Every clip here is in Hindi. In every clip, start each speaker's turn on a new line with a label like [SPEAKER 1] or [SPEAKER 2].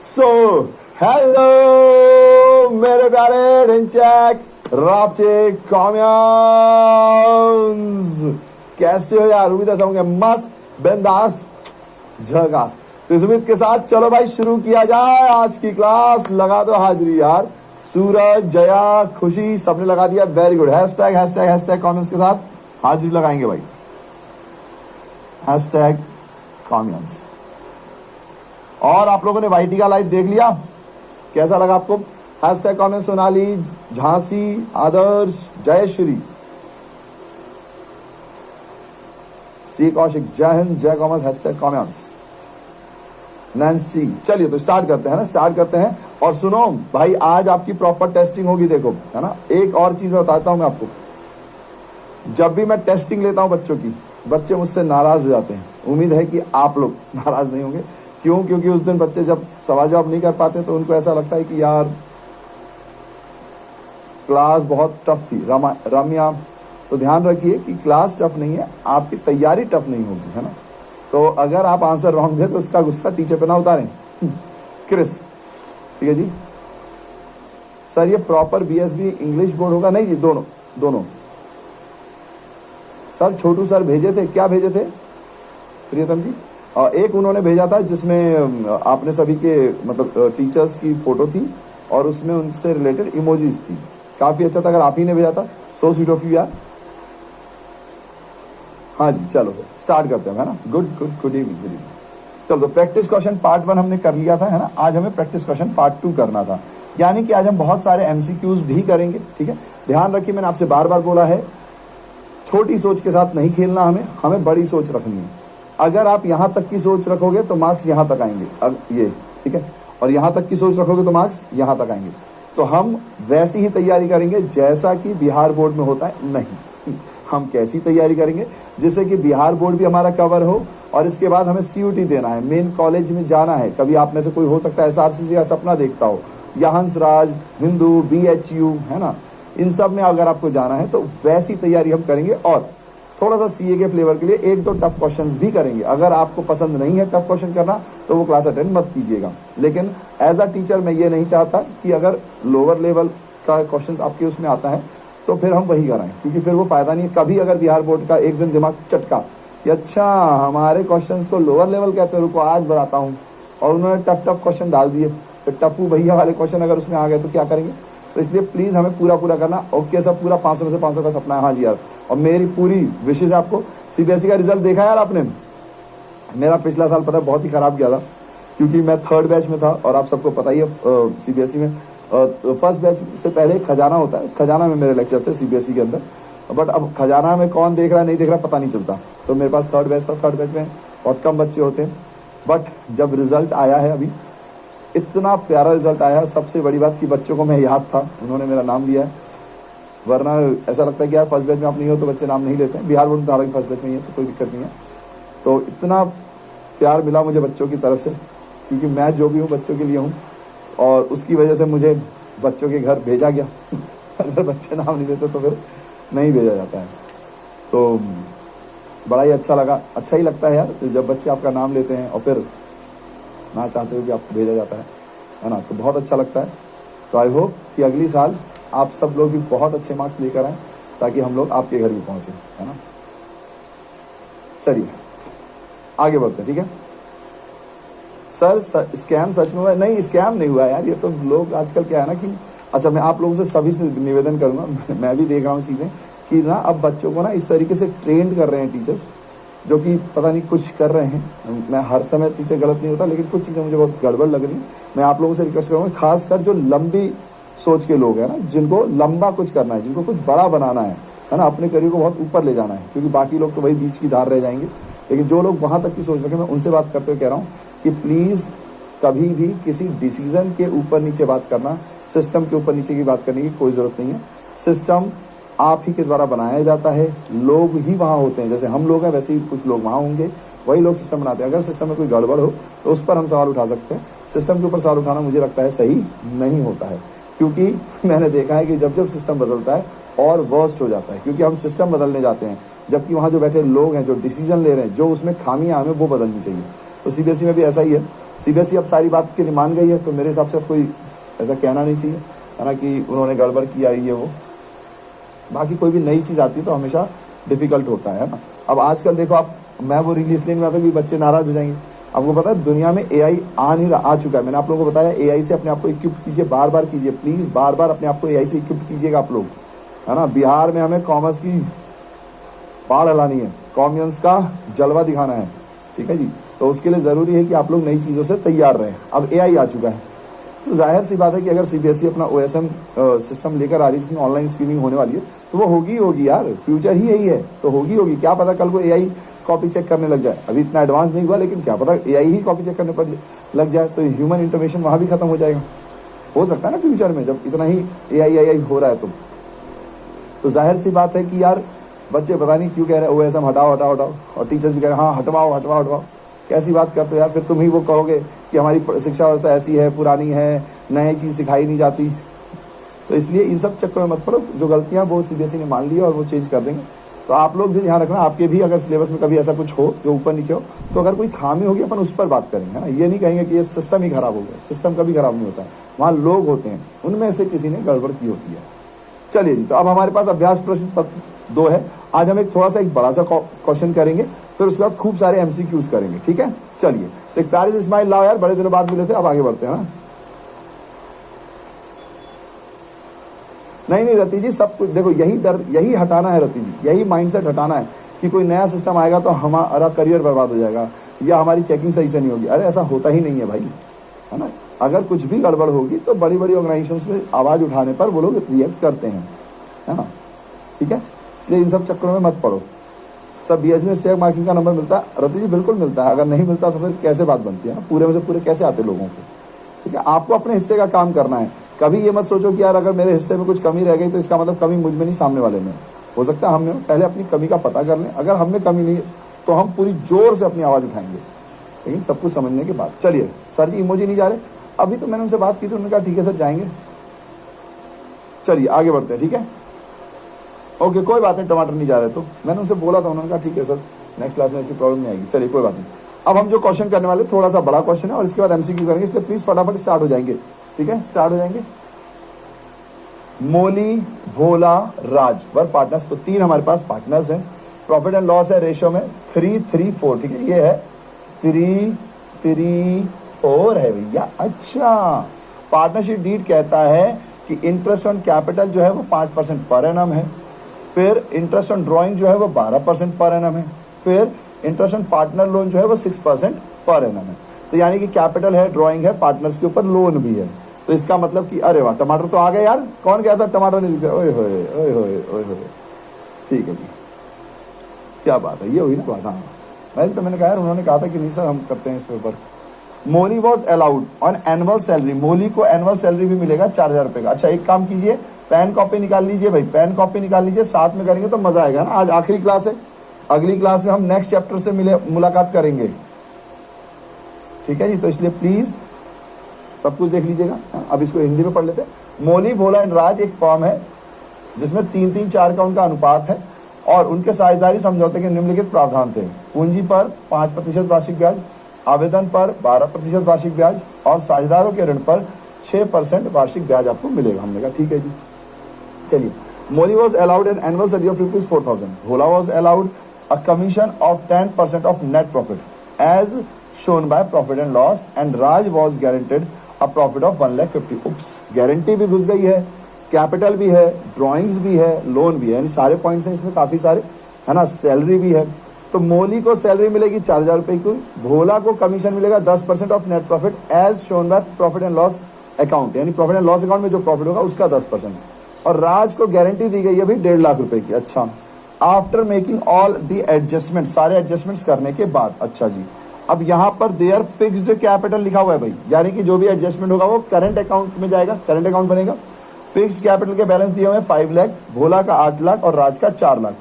[SPEAKER 1] सो हेलो मेरे प्यारे ढिंचैक रापचे कॉमियंस, कैसे हो यार? उम्मीद ऐसा होंगे मस्त बिंदास झकास। तो इस उम्मीद के साथ चलो भाई शुरू किया जाए आज की क्लास। लगा दो हाजिरी यार। सूरज, जया, खुशी सबने लगा दिया, very good. Hashtag hashtag hashtag comments के साथ हाजिरी लगाएंगे भाई। हैशटैग कॉमियंस। और आप लोगों ने वाईटी का लाइव देख लिया, कैसा लगा आपको? Hashtag comment. Sonali, Jhansi, Adarsh, Jayashree, C Kaushik, जय हिंद, जय कॉमर्स, हैशटैग कॉमेंट्स। नैन्सी, चलिए तो स्टार्ट करते हैं ना, स्टार्ट करते हैं। और सुनो भाई, आज आपकी प्रॉपर टेस्टिंग होगी, देखो है ना। एक और चीज मैं बताता हूं मैं आपको, जब भी मैं टेस्टिंग लेता हूं बच्चों की, बच्चे मुझसे नाराज हो जाते हैं। उम्मीद है कि आप लोग नाराज नहीं होंगे। क्यों? क्योंकि उस दिन बच्चे जब सवाल जवाब नहीं कर पाते तो उनको ऐसा लगता है कि यार क्लास बहुत टफ थी। रम्या, तो ध्यान रखिए कि क्लास टफ नहीं है, आपकी तैयारी टफ नहीं होगी, है ना। तो अगर आप आंसर रॉन्ग दे तो उसका गुस्सा टीचर पे ना उतारें। क्रिस, ठीक है जी। सर ये प्रॉपर बीएसबी इंग्लिश बोर्ड होगा? नहीं जी, दोनों दोनों। सर छोटू सर भेजे थे, क्या भेजे थे प्रियतम जी? एक उन्होंने भेजा था जिसमें आपने सभी के मतलब टीचर्स की फोटो थी और उसमें उनसे रिलेटेड इमोजीज थी। काफी अच्छा था। अगर आप ही ने भेजा था, सो स्वीट ऑफ यू यार। हाँ जी, चलो स्टार्ट करते हैं, है ना। Good good good evening, good evening. चलो तो प्रैक्टिस क्वेश्चन पार्ट 1 हमने कर लिया था, है ना। आज हमें प्रैक्टिस क्वेश्चन पार्ट 2 करना था, यानी कि आज हम बहुत सारे एमसीक्यूज भी करेंगे, ठीक है। ध्यान रखिए, मैंने आपसे बार बार बोला है, छोटी सोच के साथ नहीं खेलना, हमें बड़ी सोच रखनी है। अगर आप यहां तक की सोच रखोगे तो मार्क्स यहां तक आएंगे, ये ठीक है। और यहां तक की सोच रखोगे तो मार्क्स यहां तक आएंगे। तो हम वैसी ही तैयारी करेंगे जैसा कि बिहार बोर्ड में होता है। नहीं, हम कैसी तैयारी करेंगे जिससे कि बिहार बोर्ड भी हमारा कवर हो, और इसके बाद हमें सीयूटी देना है, मेन कॉलेज में जाना है। कभी आप में से कोई हो सकता है एसआरसीसी का सपना देखता हो, या हंसराज, हिंदू, बीएचयू, है ना। इन सब में अगर आपको जाना है तो वैसी तैयारी हम करेंगे। और थोड़ा सा सीए के फ्लेवर के लिए एक दो टफ क्वेश्चंस भी करेंगे। अगर आपको पसंद नहीं है टफ क्वेश्चन करना तो वो क्लास अटेंड मत कीजिएगा। लेकिन एज अ टीचर मैं ये नहीं चाहता कि अगर लोअर लेवल का क्वेश्चंस आपके उसमें आता है तो फिर हम वही कराएं, क्योंकि फिर वो फायदा नहीं है। कभी अगर बिहार बोर्ड का एक दिन दिमाग चटका कि अच्छा हमारे क्वेश्चंस को लोअर लेवल कहते हैं, रुको आज बताता हूँ, और उन्होंने टफ टफ क्वेश्चन डाल दिए, फिर टप्पू भैया वाले क्वेश्चन अगर उसमें आ गए तो क्या करेंगे? तो इसलिए प्लीज हमें पूरा पूरा करना। ओके सब पूरा 500 में से 500 का सपना है। हाँ जी यार, और मेरी पूरी विशेष है आपको। सीबीएसई का रिजल्ट देखा यार आपने? मेरा पिछला साल पता है बहुत ही खराब गया था, क्योंकि मैं 3rd बैच में था, और आप सबको पता ही है सीबीएसई में फर्स्ट बैच से पहले खजाना होता है। खजाना में मेरे लेक्चर थे सीबीएसई के अंदर, बट अब खजाना में कौन देख रहा है नहीं देख रहा पता नहीं चलता। तो मेरे पास 3rd बैच था, 3rd बैच में बहुत कम बच्चे होते हैं। बट जब रिजल्ट आया है अभी, इतना प्यारा रिजल्ट आया है। सबसे बड़ी बात कि बच्चों को मैं याद था, उन्होंने मेरा नाम लिया है। वरना ऐसा लगता है कि यार फर्स्ट बैच में आप नहीं हो तो बच्चे नाम नहीं लेते हैं। बिहार बोर्ड में हालांकि फर्स्ट बैच में ही है तो कोई दिक्कत नहीं है। तो इतना प्यार मिला मुझे बच्चों की तरफ से, क्योंकि मैं जो भी हूँ बच्चों के लिए हूँ, और उसकी वजह से मुझे बच्चों के घर भेजा गया। अगर बच्चे नाम नहीं लेते तो फिर नहीं भेजा जाता है। तो बड़ा ही अच्छा लगा, अच्छा ही लगता है यार जब बच्चे आपका नाम लेते हैं और फिर ना चाहते हुए भी आपको भेजा जाता है ना। तो बहुत अच्छा लगता है। तो आई होप कि अगली साल आप सब लोग भी बहुत अच्छे मार्क्स लेकर आए, ताकि हम लोग आपके घर भी पहुंचे, है ना। चलिए आगे बढ़ते हैं, ठीक है। सर स्कैम सच में हुआ? नहीं, स्कैम नहीं हुआ यार। ये तो लोग आजकल क्या है ना कि, अच्छा मैं आप लोगों से सभी से निवेदन करूंगा, मैं भी देख रहा हूँ चीज़ें कि ना अब बच्चों को ना इस तरीके से ट्रेंड कर रहे हैं टीचर्स, जो कि पता नहीं कुछ कर रहे हैं। मैं हर समय टीचर गलत नहीं होता, लेकिन कुछ चीज़ें मुझे बहुत गड़बड़ लग रही। मैं आप लोगों से रिक्वेस्ट करूँगा, खासकर जो लंबी सोच के लोग हैं ना, जिनको लंबा कुछ करना है, जिनको कुछ बड़ा बनाना है ना, अपने करियर को बहुत ऊपर ले जाना है, क्योंकि बाकी लोग तो वही बीच की धार रह जाएंगे। लेकिन जो लोग वहाँ तक की सोच रखें, मैं उनसे बात करते हुए कह रहा हूँ कि प्लीज़ कभी भी किसी डिसीजन के ऊपर नीचे बात करना, सिस्टम के ऊपर नीचे की बात करने की कोई ज़रूरत नहीं है। सिस्टम आप ही के द्वारा बनाया जाता है, लोग ही वहाँ होते हैं। जैसे हम लोग हैं वैसे ही कुछ लोग वहाँ होंगे, वही लोग सिस्टम बनाते हैं। अगर सिस्टम में कोई गड़बड़ हो तो उस पर हम सवाल उठा सकते हैं। सिस्टम के ऊपर सवाल उठाना मुझे लगता है सही नहीं होता है, क्योंकि मैंने देखा है कि जब जब सिस्टम बदलता है और वर्स्ट हो जाता है, क्योंकि हम सिस्टम बदलने जाते हैं, जबकि वहाँ जो बैठे लोग हैं, जो डिसीजन ले रहे हैं, जो उसमें खामियां हमें वो बदलनी चाहिए। तो सीबीएसई में भी ऐसा ही है। सीबीएसई अब सारी बात के लिए मान गई है, तो मेरे हिसाब से अब कोई ऐसा कहना नहीं चाहिए है ना कि उन्होंने गड़बड़ किया ये वो। बाकी कोई भी नई चीज़ आती है तो हमेशा डिफिकल्ट होता है ना। अब आजकल देखो आप, मैं वो रील इसलिए नहीं बनाता कि बच्चे नाराज हो जाएंगे। आपको पता है दुनिया में एआई आ चुका है। मैंने आप लोगों को बताया एआई से अपने आप को इक्विप कीजिए, बार बार कीजिए, प्लीज़ बार बार अपने आप को एआई से इक्विप कीजिएगा आप लोग, है ना। बिहार में हमें कॉमर्स की बाढ़ हलानी है, कॉमर्स का जलवा दिखाना है, ठीक है जी। तो उसके लिए ज़रूरी है कि आप लोग नई चीज़ों से तैयार रहें। अब एआई आ चुका है, तो जाहिर सी बात है कि अगर सीबीएसई अपना ओएसएम सिस्टम लेकर आ रही है जिसमें ऑनलाइन स्क्रीनिंग होने वाली है, तो वो होगी यार, फ्यूचर ही यही है, तो होगी। क्या पता कल को एआई कॉपी चेक करने लग जाए। अभी इतना एडवांस नहीं हुआ, लेकिन क्या पता एआई ही कॉपी चेक करने पर लग जाए, तो ह्यूमन इंटरवेंशन वहाँ भी खत्म हो जाएगा। हो सकता है ना फ्यूचर में, जब इतना ही एआई हो रहा है तो जाहिर सी बात है कि यार बच्चे पता नहीं क्यों कह रहे हैं ओएसएम हटाओ, और टीचर्स भी कह रहे हैं हाँ हटवाओ। कैसी बात करते हो यार, फिर तुम ही वो कहोगे कि हमारी शिक्षा व्यवस्था ऐसी है, पुरानी है, नई चीज़ सिखाई नहीं जाती। तो इसलिए इन सब चक्करों में मत पड़ो। जो गलतियां वो सीबीएसई ने मान ली और वो चेंज कर देंगे। तो आप लोग भी ध्यान रखना, आपके भी अगर सिलेबस में कभी ऐसा कुछ हो जो ऊपर नीचे हो, तो अगर कोई खामी होगी अपन उस पर बात करेंगे, है ना। ये नहीं कहेंगे कि ये सिस्टम ही खराब हो गया, सिस्टम कभी खराब नहीं होता है, वहाँ लोग होते हैं, उनमें से किसी ने गड़बड़ की होती है। चलिए जी, तो अब हमारे पास अभ्यास प्रश्न पत्र 2 है। आज हम एक थोड़ा सा एक बड़ा सा क्वेश्चन करेंगे, फिर उसके बाद खूब सारे एमसीक्यूज करेंगे, ठीक है। चलिए, तो एक प्यारी सी स्माइल लाओ यार, बड़े दिनों बाद मिले थे, अब आगे बढ़ते हैं। हाँ नहीं रति जी, सब कुछ देखो, यही डर, यही हटाना है रति जी, यही माइंडसेट हटाना है कि कोई नया सिस्टम आएगा तो हमारा करियर बर्बाद हो जाएगा या हमारी चेकिंग सही से नहीं होगी। अरे ऐसा होता ही नहीं है भाई, है ना। अगर कुछ भी गड़बड़ होगी तो बड़ी बड़ी ऑर्गेनाइजेशंस में आवाज़ उठाने पर वो लोग रिएक्ट करते हैं, है ना, ठीक है। इसलिए इन सब चक्करों में मत पड़ो। सब बीएच में स्टेक मार्किंग का नंबर मिलता है रति जी, बिल्कुल मिलता है। अगर नहीं मिलता तो फिर कैसे बात बनती है ना, पूरे में से पूरे कैसे आते लोगों को, ठीक है। आपको अपने हिस्से का काम करना है। कभी ये मत सोचो कि यार अगर मेरे हिस्से में कुछ कमी रह गई तो इसका मतलब कमी मुझ में नहीं, सामने वाले में हो सकता है। हमें पहले अपनी कमी का पता कर लें, अगर हम में कमी नहीं है तो हम पूरी जोर से अपनी आवाज़ उठाएंगे, लेकिन सब कुछ समझने के बाद। चलिए सर जी, इमोजी नहीं जा रहे, अभी तो मैंने उनसे बात की थी, उन्होंने कहा ठीक है सर जाएंगे। चलिए आगे बढ़ते हैं, ठीक है, ओके, कोई बात नहीं। टमाटर नहीं जा रहे तो मैंने उनसे बोला था, उन्होंने कहा ठीक है सर, नेक्स्ट क्लास में ऐसी प्रॉब्लम नहीं आएगी। चलिए कोई बात नहीं। अब हम जो क्वेश्चन करने वाले थोड़ा सा बड़ा क्वेश्चन है और इसके बाद एमसीक्यू करेंगे, इसलिए प्लीज फटाफट स्टार्ट हो जाएंगे, ठीक है, स्टार्ट हो जाएंगे। मोली, भोला, राज वर पार्टनर्स, तो 3 हमारे पास पार्टनर्स हैं। प्रॉफिट एंड लॉस है रेशियो में 3:3:4, ठीक है, ये है 3:3:4 है भैया। अच्छा, पार्टनरशिप डीड कहता है कि इंटरेस्ट ऑन कैपिटल जो है वो 5% पर एनम है, फिर इंटरेस्ट ऑन ड्रॉइंग जो है वो 12% पर एनम है, फिर इंटरेस्ट ऑन पार्टनर लोन जो है वो 6% पर एनम है। तो यानी कि कैपिटल है, ड्रॉइंग है, पार्टनर्स के ऊपर लोन भी है। तो इसका मतलब कि अरे वाह, टमाटर तो आ गए यार। कौन कहता टमाटर नहीं दिख रहा, ओए होए, ठीक है जी, क्या बात है, ये हुई ना बात। हाँ मैंने कहा यार, उन्होंने कहा था कि नहीं सर हम करते हैं इस पे ऊपर। Molly was allowed on annual salary, Molly को एनुअल सैलरी भी मिलेगा 4000 रुपये का। अच्छा एक काम कीजिए, पेन कॉपी निकाल लीजिए भाई, पेन कॉपी निकाल लीजिए, साथ में करेंगे तो मजा आएगा ना। आज आखिरी क्लास है, अगली क्लास में हम नेक्स्ट चैप्टर से मुलाकात करेंगे, ठीक है जी। तो इसलिए प्लीज सब कुछ देख लीजिएगा। अब इसको हिंदी में पढ़ लेते हैं। मोली, भोला एंड राज एक फर्म है जिसमें 3-3-4 का उनका अनुपात है और उनके साझेदारी समझौते के निम्नलिखित प्रावधान थे। पूंजी पर 5% वार्षिक ब्याज, आवेदन पर 12% वार्षिक ब्याज और साझेदारों के ऋण पर 6% वार्षिक ब्याज आपको मिलेगा। हमने कहा ठीक है जी। चलिए, Molly was allowed an annual salary of ₹4,000, Bhola was allowed a commission of 10% of net profit as shown by profit and loss and Raj was guaranteed a profit of 1,50,000। Oops, guarantee भी घुस गई है, कैपिटल भी है, ड्राइंग्स भी है, लोन भी है, यानी सारे पॉइंट्स हैं इसमें काफी सारे, है ना। सैलरी भी है, तो मोली को सैलरी मिलेगी 4000 रुपये की, भोला को कमीशन मिलेगा 10% of net profit as shown by profit and loss account, यानी प्रॉफिट एंड लॉस अकाउंट में जो प्रॉफिट होगा उसका 10%, और राज को गारंटी दी गई है भी 1.5 लाख रुपए की। अच्छा, after making all the adjustment, सारे एडजस्टमेंट्स करने के बाद। अच्छा जी, अब यहाँ पर देयर फिक्स्ड कैपिटल लिखा हुआ है भाई, यानी कि जो भी एडजस्टमेंट होगा वो करंट अकाउंट में जाएगा, करंट अकाउंट बनेगा। फिक्स्ड कैपिटल के बैलेंस दिए हुए 5 लाख, भोला का 8 लाख और राज का 4 lakh.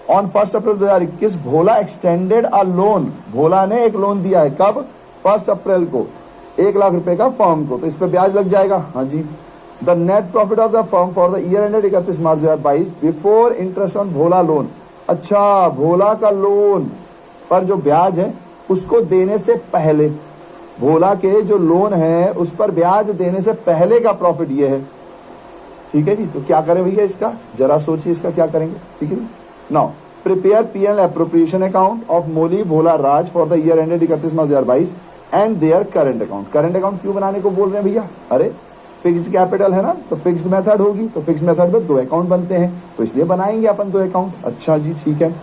[SPEAKER 1] On 1 April 2021 Bhola extended a loan, Bhola ने एक लोन दिया है, कब? 1 अप्रैल को, 1 लाख रुपए का फर्म को, तो इस पर ब्याज लग जाएगा। हाँ जी। The net profit of the firm for the year ended 31 March 2022 before interest on Bhola loan. अच्छा, भोला का लोन पर जो ब्याज है उसको देने से पहले, भोला के जो लोन है उस पर ब्याज देने से पहले का प्रॉफिट ये है, ठीक है जी। तो क्या करें भैया इसका, जरा सोचिए इसका क्या करेंगे, ठीक है। Now prepare P&L appropriation account of Moli Bhola Raj for the year ended 31 March 2022 and their current account. Current account क्यों बनाने को बोल रहे हैं भैया, अरे फिक्स्ड कैपिटल है ना, तो फिक्स्ड मेथड होगी, तो फिक्स्ड मेथड में 2 अकाउंट बनते हैं, तो इसलिए बनाएंगे अपन 2 अकाउंट। अच्छा जी ठीक है।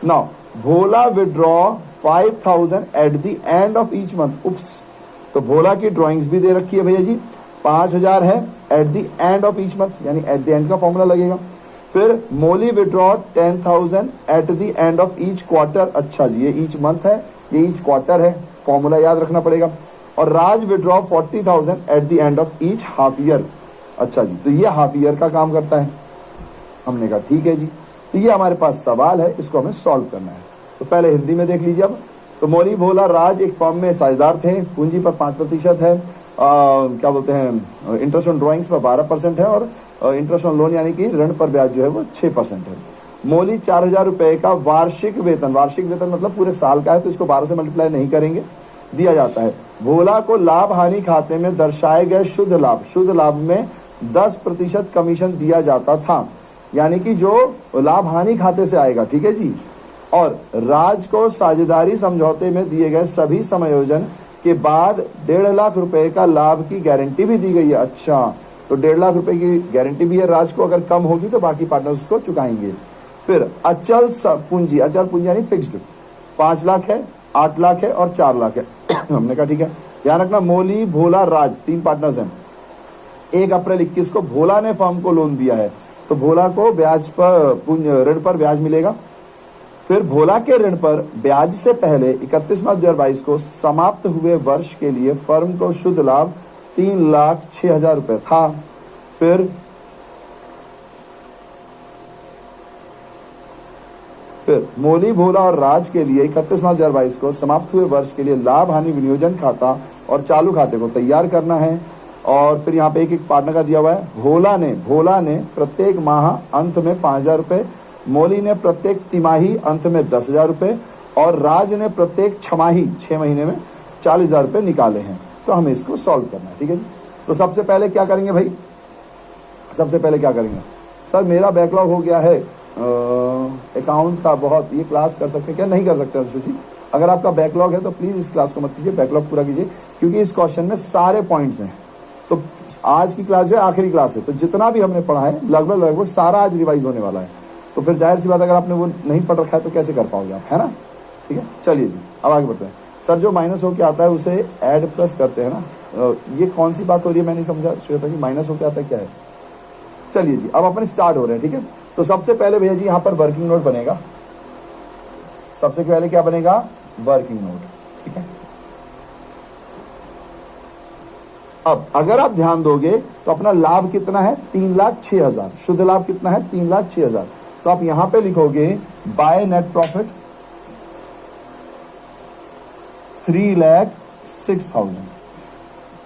[SPEAKER 1] Now Bhola withdraw 5000 at the end of each month. Oops, तो भोला की ड्राइंग्स भी दे रखी है भैया जी, 5000 है at the end of each month, यानी एट द एंड का फॉर्मूला लगेगा। फिर Moli withdraw 10,000 at the end of each quarter. अच्छा जी, ये ईच मंथ है, ये ईच क्वार्टर है, फॉर्मूला याद रखना पड़ेगा। और Raj withdraw 40,000 at the end of each half year. अच्छा जी, तो ये हाफ ईयर का काम करता है। हमने कहा ठीक है जी, तो ये हमारे पास सवाल है, इसको हमें सॉल्व करना है। तो पहले हिंदी में देख लीजिए अब। तो मोली भोला राज एक फर्म में साझेदार थे, पूंजी पर 5% है, क्या बोलते हैं, इंटरेस्ट ऑन ड्राइंग्स पर 12% है, और इंटरेस्ट ऑन लोन यानी कि ऋण पर ब्याज जो है वो 6% है। मोली 4000 रुपए का वार्षिक वेतन, वार्षिक वेतन मतलब पूरे साल का है, तो इसको 12 से मल्टीप्लाई नहीं करेंगे, दिया जाता है। भोला को लाभ हानि खाते में दर्शाए गए शुद्ध लाभ में 10% कमीशन दिया जाता था, यानी कि जो लाभ हानि खाते से आएगा, ठीक है जी। और राज को साझेदारी समझौते में दिए गए सभी समायोजन के बाद 1.5 लाख रुपए का लाभ की गारंटी भी दी गई है। अच्छा, तो 1.5 लाख रुपए की गारंटी भी है राज को, अगर कम होगी तो बाकी पार्टनर्स उसको चुकाएंगे। फिर अचल पूंजी यानी फिक्स्ड 5 लाख है, 8 लाख है और 4 लाख है। हमने कहा ठीक है। ध्यान रखना, मोली भोला राज 3 पार्टनर्स हैं। 1 अप्रैल 21 को भोला ने फर्म को लोन दिया है, तो भोला को ब्याज पर ऋण पर ब्याज मिलेगा। फिर भोला के ऋण पर ब्याज से पहले 31 मार्च 2022 को समाप्त हुए वर्ष के लिए फर्म को शुद्ध लाभ 3,06,000 रुपए था। फिर मोली भोला और राज के लिए 31 मार्च 2022 को समाप्त हुए वर्ष के लिए लाभ हानि विनियोजन खाता और चालू खाते को तैयार करना है। और फिर यहाँ पे एक पार्टनर का दिया हुआ है। भोला ने प्रत्येक माह अंत में 5,000 रुपए, मोली ने प्रत्येक तिमाही अंत में 10,000 रुपए और राज ने प्रत्येक छमाही 6 महीने में 40,000 रुपए निकाले हैं। तो हमें इसको सॉल्व करना है, ठीक है जी। तो सबसे पहले क्या करेंगे भाई, सबसे पहले क्या करेंगे, सर मेरा बैकलॉग हो गया है अकाउंट का बहुत, ये क्लास कर सकते हैं क्या, नहीं कर सकते अंशु जी। अगर आपका बैकलॉग है तो प्लीज़ इस क्लास को मत कीजिए, बैकलॉग पूरा कीजिए, क्योंकि इस क्वेश्चन में सारे पॉइंट्स हैं। तो आज की क्लास जो है आखिरी क्लास है, तो जितना भी हमने पढ़ा है लगभग सारा आज रिवाइज होने वाला है। तो फिर जाहिर सी बात, अगर आपने वो नहीं पढ़ रखा है तो कैसे कर पाओगे आप, है ना, ठीक है। चलिए जी, अब आगे बढ़ते हैं। सर जो माइनस होके आता है उसे ऐड प्लस करते हैं ना, ये कौन सी बात हो रही है, मैं नहीं समझा श्वेता जी, माइनस होके आता है क्या है। चलिए जी, अब अपन स्टार्ट हो रहे हैं, ठीक है। तो सबसे पहले भैया जी यहाँ पर वर्किंग नोट बनेगा। सबसे पहले क्या बनेगा, वर्किंग नोट, ठीक है। अब अगर आप ध्यान दोगे तो अपना लाभ कितना है, 3,06,000, शुद्ध लाभ कितना है, 3,06,000। तो आप यहां पे लिखोगे बाय नेट प्रॉफिट 3,06,000।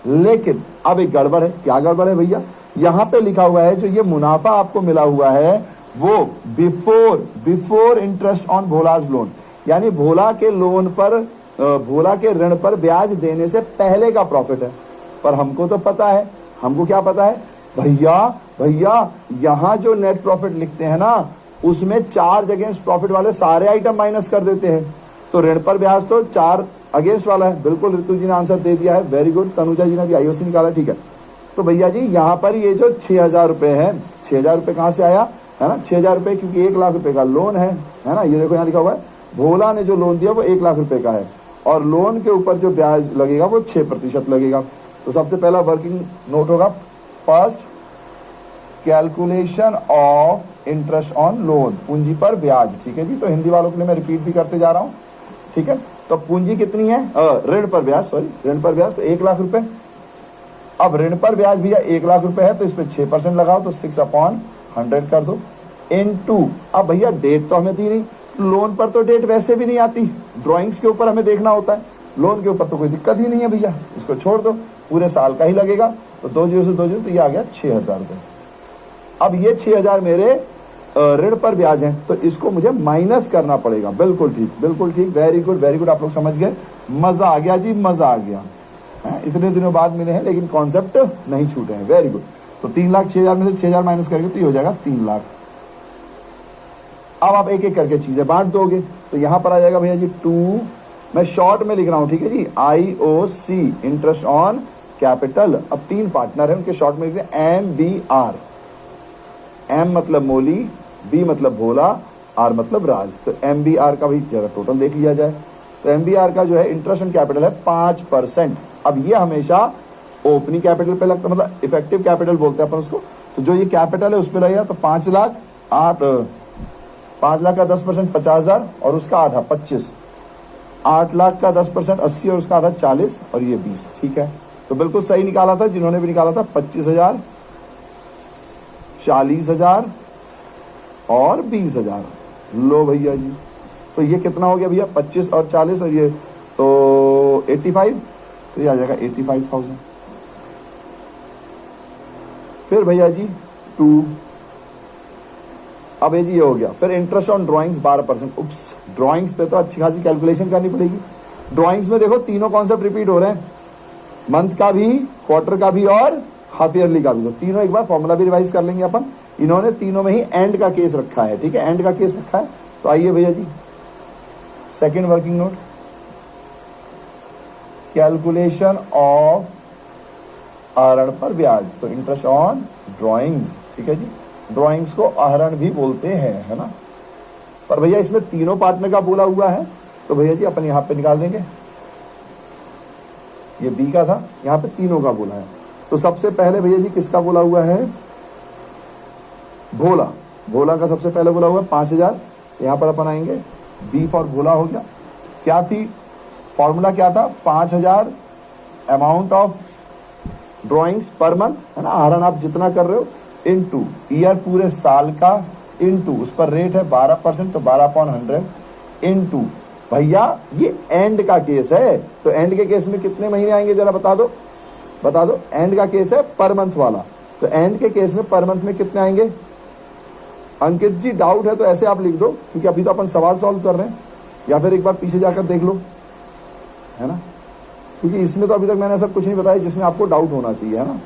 [SPEAKER 1] लेकिन अब एक गड़बड़ है। क्या गड़बड़ है भैया, यहां पे लिखा हुआ है जो ये मुनाफा आपको मिला हुआ है वो बिफोर इंटरेस्ट ऑन भोलाज लोन, यानी भोला के लोन पर, भोला के ऋण पर ब्याज देने से पहले का प्रॉफिट है। पर हमको तो पता है, हमको क्या पता है भैया यहाँ जो नेट प्रॉफिट लिखते हैं ना, उसमें 4 अगेंस्ट प्रॉफिट वाले सारे आइटम माइनस कर देते हैं। तो ऋण पर ब्याज तो 4 अगेंस्ट वाला है। बिल्कुल, ऋतु जी ने आंसर दे दिया है, वेरी गुड। तनुजा जी ने भी आईओसी निकाला, ठीक है। तो भैया जी यहाँ पर ये जो 6,000 रुपए है, 6,000 रुपए कहाँ से आया, है ना, 6,000 रुपए, क्योंकि 1 लाख रुपए का लोन है ना। ये देखो यहाँ लिखा हुआ है भोला ने जो लोन दिया वो 1 लाख रुपए का है, और लोन के ऊपर जो ब्याज लगेगा वो 6% लगेगा। तो सबसे पहला वर्किंग नोट होगा, first calculation of interest on loan, पूंजी पर ब्याज, ठीक है जी। तो हिंदी वालों के लिए मैं रिपीट भी करते जा रहा हूँ, ठीक है। तो पूंजी कितनी है, ऋण पर ब्याज, ऋण पर ब्याज तो 1 लाख रुपए। अब ऋण पर ब्याज भैया 1 लाख रुपए है, तो इस पे 6% लगाओ, तो 6/100 कर दो, इनटू, अब भैया डेट तो हमें दी नहीं, लोन पर तो डेट वैसे भी नहीं आती, ड्राइंग्स के ऊपर हमें देखना होता है, लोन के ऊपर तो कोई दिक्कत ही नहीं है भैया, इसको छोड़ दो, पूरे साल का ही लगेगा। तो 2 जीरो से 2 जीरो, तो ये आ गया 6,000 रुपये। अब ये 6,000 मेरे ऋण पर ब्याज है, तो इसको मुझे माइनस करना पड़ेगा। बिल्कुल ठीक, बिल्कुल ठीक, वेरी गुड, वेरी गुड, आप लोग समझ गए, मजा आ गया जी, मजा आ गया। इतने दिनों बाद मिले हैं लेकिन कॉन्सेप्ट नहीं छूटे हैं। Very good. तो 3,06,000 में से 6,000 माइनस करेंगे तो ये हो जाएगा 3,00,000। अब आप एक एक करके चीजें बांट दोगे तो यहां पर आ जाएगा भैया जी 2, मैं शॉर्ट में लिख रहा हूं, ठीक है जी, IOC इंटरेस्ट ऑन कैपिटल। अब 3 पार्टनर है उनके शॉर्ट में लिख रहे MBR। M मतलब मोली, B मतलब भोला, R मतलब राज। तो MBR का भी जरा टोटल देख लिया जाए तो MBR का जो है इंटरेस्ट ऑन कैपिटल है 5%। अब ये हमेशा ओपनिंग कैपिटल पे लगता है, मतलब इफेक्टिव कैपिटल बोलते हैं अपन उसको। तो जो ये कैपिटल है उस पर लगेगा तो 5,00,000, 5,00,000 का 10% 50,000 और उसका आधा 25, 8,00,000 का 10% 80 और उसका आधा 40 और ये 20। ठीक है, तो बिल्कुल सही निकाला था जिन्होंने भी निकाला था। 25,000, 40,000 और 20,000। लो भैया जी, तो ये कितना हो गया भैया, 25 और 40 और ये तो 85, तो ये आ जाएगा 85,000। फिर भैया जी 2, अब ये जी ये हो गया। फिर interest on drawings 12%। Oops, drawings पे तो अच्छी खासी कैलकुलेशन करनी पड़ेगी। ड्राइंग्स में देखो तीनों कॉन्सेप्ट रिपीट हो रहे हैं, मंथ का भी, क्वार्टर का भी और हाफ ईयरली का भी। तो तीनों एक बार फॉर्मूला भी रिवाइज कर लेंगे अपन। इन्होंने तीनों में ही एंड का केस रखा है, ठीक है, एंड का केस रखा है। तो आइए भैया जी, second working note, calculation of आहरण पर ब्याज। तो इंटरेस्ट ऑन ड्राइंग्स, ठीक है जी, ड्राइंग्स को आहरण भी बोलते हैं, है ना। पर भैया इसमें तीनों पार्टनर का बोला हुआ है तो भैया जी अपन यहां पे निकाल देंगे। ये बी का था, यहां पे तीनों का बोला है। तो सबसे पहले भैया जी किसका बोला हुआ है, भोला। भोला का सबसे पहले बोला हुआ है 5,000। यहां पर अपन आएंगे, बी फॉर भोला हो गया। क्या थी फॉर्मूला, क्या था, 5,000 amount of drawings per month, है ना, आहरण आप जितना कर रहे हो, इनटू ईयर पूरे साल का, इनटू उस पर रेट है 12%, तो 12/100 इनटू भैया ये एंड का केस है। तो एंड के केस में कितने महीने आएंगे जरा बता दो, बता दो। एंड का केस है पर मंथ वाला, तो एंड के केस में पर मंथ में कितने आएंगे। अंकित जी डाउट है तो ऐसे आप लिख दो, क्योंकि अभी तो अपन सवाल सॉल्व कर रहे हैं, या फिर एक बार पीछे जाकर देख लो, है ना, क्योंकि इसमें तो अभी तक मैंने ऐसा कुछ नहीं बताया जिसमें आपको डाउट होना चाहिए, है ना।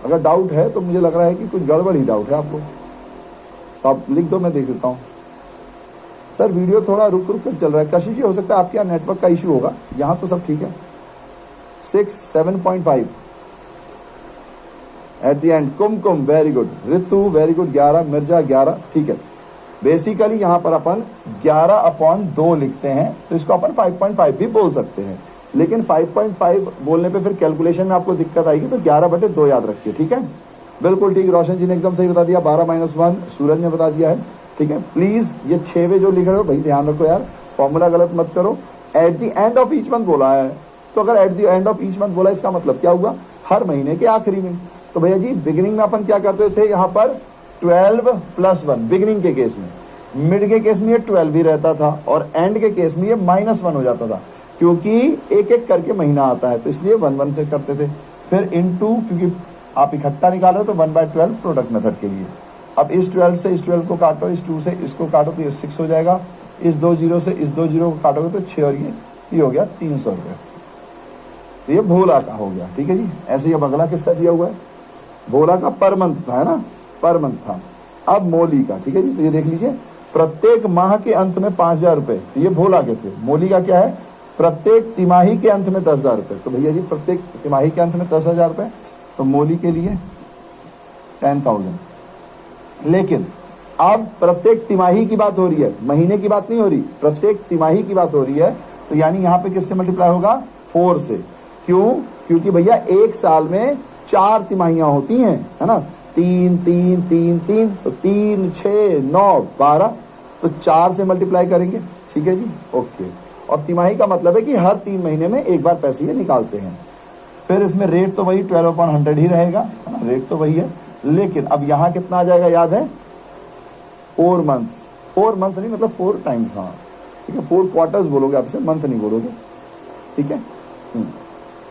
[SPEAKER 1] अगर डाउट है तो मुझे लग रहा है कि कुछ गड़बड़ ही डाउट है आपको, तो आप लिख दो, मैं देख देता हूँ। सर वीडियो थोड़ा रुक रुक कर चल रहा है, कशिश जी हो सकता है आपके यहाँ नेटवर्क का इशू होगा, यहाँ तो सब ठीक है। 7.5 eight the and. Kumkum very good, Ritu very good, 11, Mirza 11, ठीक है। बेसिकली यहाँ पर अपन 11/2 लिखते हैं, तो इसको अपन 5.5 भी बोल सकते हैं, लेकिन 5.5 बोलने पे फिर कैलकुलेशन में आपको दिक्कत आएगी, तो 11/2 याद रखिए, ठीक है। बिल्कुल ठीक, रोशन जी ने एकदम सही बता दिया, 12-1, सूरज ने बता दिया है, ठीक है। प्लीज ये 6वें जो लिख रहे हो भाई ध्यान रखो यार, फॉर्मूला गलत मत करो। Eight the end of each month बोला है, तो अगर eight the end of each month बोला, इसका मतलब क्या हुआ, हर महीने के आखिरी में। तो भैया जी बिगिनिंग में अपन क्या करते थे, यहाँ पर 12+1 बिगिनिंग के केस में, मिड के केस में ये 12 ही रहता था, और एंड के केस में ये -1 हो जाता था, क्योंकि एक एक करके महीना आता है, तो इसलिए 1 से करते थे। फिर इनटू, क्योंकि आप इकट्ठा निकाल रहे हो, तो 1/12 प्रोडक्ट मेथड के लिए। अब इस 12 से इस 12 को काटो, इस 2 से इसको काटो तो ये 6 हो जाएगा, इस 2 0 से इस 2 0 को काटोगे तो 6 और ये हो गया 300 रुपये। तो ये भोला का हो गया, ठीक है जी। ऐसे ही अब अगला किसका दिया हुआ है, भोला का पर मंथ था, है ना, पर मंथ था। अब मोली का, ठीक है जी, तो ये देख लीजिए, प्रत्येक माह के अंत में 5,000 रुपये, तो ये भोला के थे। मोली का क्या है, प्रत्येक तिमाही के अंत में 10,000 रुपये। तो भैया जी प्रत्येक तिमाही के अंत में 10,000 रुपये, तो मोली के लिए 10,000। लेकिन अब प्रत्येक तिमाही की बात हो रही है, महीने की बात नहीं हो रही, प्रत्येक तिमाही की बात हो रही है, तो यानी यहाँ पे किससे मल्टीप्लाई होगा, 4 से। क्यों, क्योंकि भैया एक साल में 4 तिमाहियां होती हैं, है ना, 3 3 3 3, तो 3 6 9 12, तो 4 से मल्टीप्लाई करेंगे, ठीक है जी, ओके। और तिमाही का मतलब है कि हर 3 महीने में एक बार पैसे ये निकालते हैं। फिर इसमें रेट तो वही 12/100 ही रहेगा, है ना, रेट तो वही है। लेकिन अब यहाँ कितना आ जाएगा, याद है, 4 मंथ्स, 4 मंथ्स नहीं मतलब 4 टाइम्स, हाँ ठीक है, 4 क्वार्टर्स बोलोगे आप इसे, मंथ नहीं बोलोगे, ठीक है।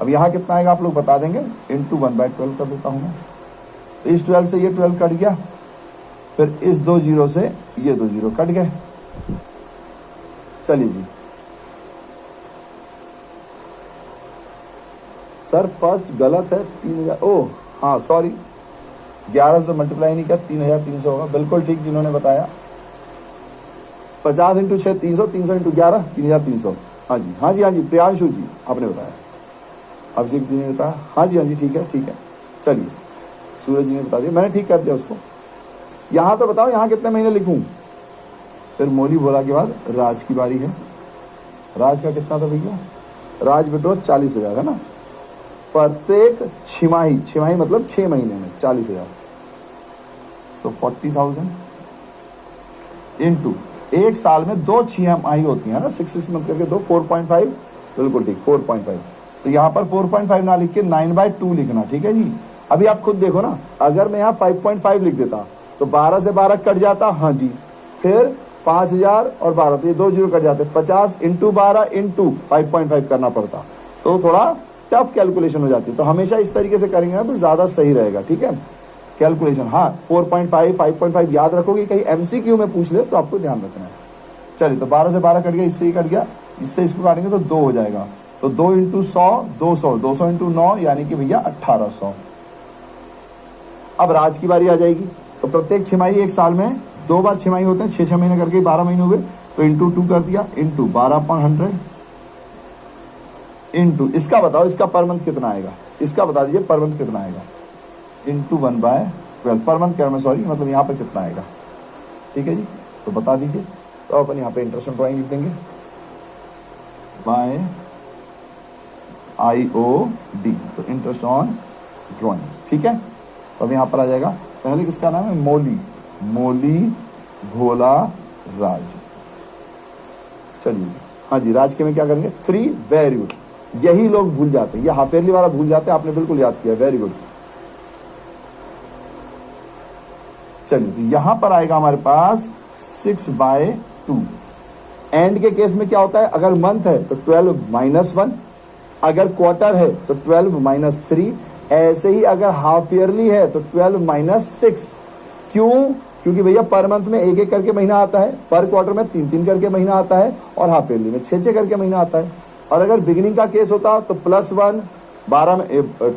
[SPEAKER 1] अब यहाँ कितना आएगा आप लोग बता देंगे, इनटू 1/12 कर देता हूँ मैं। तो इस 12 से ये 12 कट गया, फिर इस 2 0 से ये 2 0 कट गए। चलिए जी, सर फर्स्ट गलत है, 3000, ओह हाँ सॉरी, 11 से मल्टीप्लाई नहीं किया, 3300 होगा, बिल्कुल ठीक जिन्होंने बताया। 50 इंटू 6 300, 300 इंटू 11 3300। हाँ जी हाँ जी हाँ जी, प्रियांशु जी आपने बताया, अभिषेक जी ने बताया, हाँ जी हाँ जी ठीक है ठीक है। चलिए सूरज जी ने बता दिया, मैंने ठीक कर दिया उसको। यहाँ तो बताओ यहाँ कितने महीने लिखूं? फिर मोली बोला के बाद राज की बारी है। राज का कितना था भैया? राज विड्रॉ 40,000 है ना, प्रत्येक छिमाही, छिमाही मतलब 6 महीने में 40,000, तो 40,000 इंटू एक साल में 2 छिमाही होती है ना, 6 मंथ करके 2, 4.5, बिल्कुल ठीक 4.5। तो यहाँ पर 4.5 ना लिख के 9/2 लिखना, ठीक है जी। अभी आप खुद देखो ना, अगर मैं यहाँ 5.5 लिख देता तो 12 से 12 कट जाता, हाँ जी, फिर 5,000 और 12, तो ये 2 जीरो कट जाते, 50 इंटू 12 इंटू 5.5 करना पड़ता, तो थोड़ा टफ कैलकुलेशन हो जाती है। तो हमेशा इस तरीके से करेंगे ना तो ज्यादा सही रहेगा, ठीक है कैलकुलेशन। हाँ 4.5 5.5 याद रखोगे, कहीं एमसीक्यू में पूछ ले तो आपको ध्यान रखना है। चलिए तो 12 से 12 कट गया, इससे ही कट गया, इससे इसको काटेंगे तो 2 हो जाएगा, तो 2 इंटू 100 200, 200 इंटू 9 यानी कि भैया 1800। अब राज की बारी आ जाएगी, तो प्रत्येक छिमाही एक साल में 2 बार छिमाही होते हैं, 6 महीने करके 12 महीने हुए, तो इंटू 2 कर दिया, इंटू 12/100 इंटू, इसका बताओ इसका पर मंथ कितना आएगा, इसका बता दीजिए पर मंथ कितना आएगा, इंटू 1/12 पर मंथ क्या, मैं सॉरी मतलब यहाँ पर कितना आएगा, ठीक है जी, तो बता दीजिए। तो अपन यहाँ पे इंटरेस्ट ऑन ड्राइंग लिख देंगे बाय IOD, तो इंटरेस्ट ऑन ड्राइंग, ठीक है। तो अब यहाँ पर आ जाएगा, पहले किसका नाम है, मोली, मोली भोला राज। चलिए हाँ जी, राज के में क्या करेंगे 3, वेरी गुड। यही लोग भूल जाते हैं, ये हाफ ईयरली वाला भूल जाते हैं, आपने बिल्कुल याद किया, वेरी गुड। चलिए तो यहां पर आएगा हमारे पास 6/2। एंड के केस में क्या होता है, अगर मंथ है तो 12-1, अगर क्वार्टर है तो 12-3, ऐसे ही अगर हाफ ईयरली है तो 12-6। क्यों? क्योंकि भैया पर मंथ में 1-1 करके महीना आता है, पर क्वार्टर में 3-3 करके महीना आता है, और हाफ ईयरली में 6-6 करके महीना आता है। और अगर बिगिनिंग का केस होता तो +1 12 में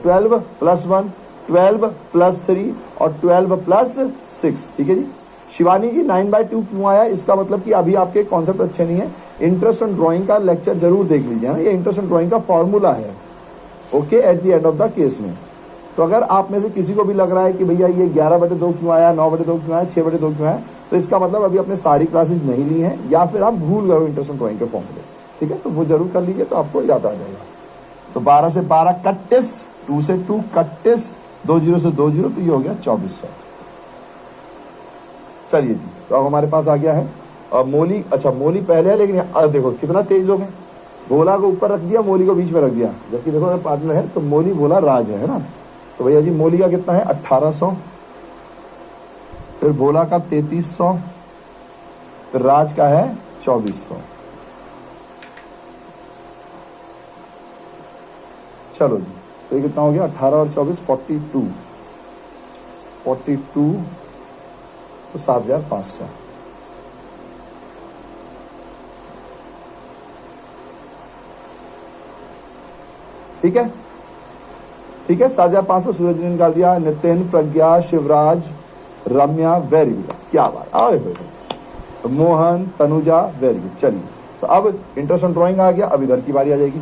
[SPEAKER 1] 12 + 1 12 + 3 और 12 + 6, ठीक है जी। शिवानी जी 9/2 क्यों आया, इसका मतलब कि अभी आपके कॉन्सेप्ट अच्छे नहीं है। इंटरेस्ट ऑन ड्राइंग का लेक्चर जरूर देख लीजिए ना, ये इंटरेस्ट ऑन ड्राइंग का फॉर्मूला है, okay, eight the end of the case में। तो अगर आप में से किसी को भी लग रहा है कि भैया ये 11/2 क्यों आया, 9/2 क्यों आया, 6/2 क्यों आया, तो इसका मतलब अभी आपने सारी क्लासेस नहीं ली हैं, या फिर आप भूल गए हो इंटरेस्ट ऑन ड्राइंग के फॉर्मूले, ठीक है। तो वो जरूर कर लीजिए, तो आपको याद आ जाएगा। तो 12 से 12 31, 2 से 2 31, 2 0 से 2 0, तो ये हो गया 2400। चलिए जी, तो अब हमारे पास आ गया है मोली। अच्छा मोली पहले है, लेकिन देखो कितना तेज लोग हैं, भोला को ऊपर रख दिया, मोली को बीच में रख दिया, जबकि देखो अगर पार्टनर है तो मोली भोला राज है ना। तो भैया जी मोली का कितना है 1800, फिर भोला का 3300, फिर राज का है 2400। चलो जी, तो ये कितना हो गया 18 और 24 42, तो 7,500। ठीक है ठीक है, 7,500 सूरज ने निकाल दिया, नितिन, प्रज्ञा, शिवराज, रम्या, वेरी गुड, क्या बात, आए हुए मोहन, तनुजा, वेरी गुड। चलिए तो अब इंटरेस्ट ऑन ड्राइंग आ गया, अब इधर की बारी आ जाएगी।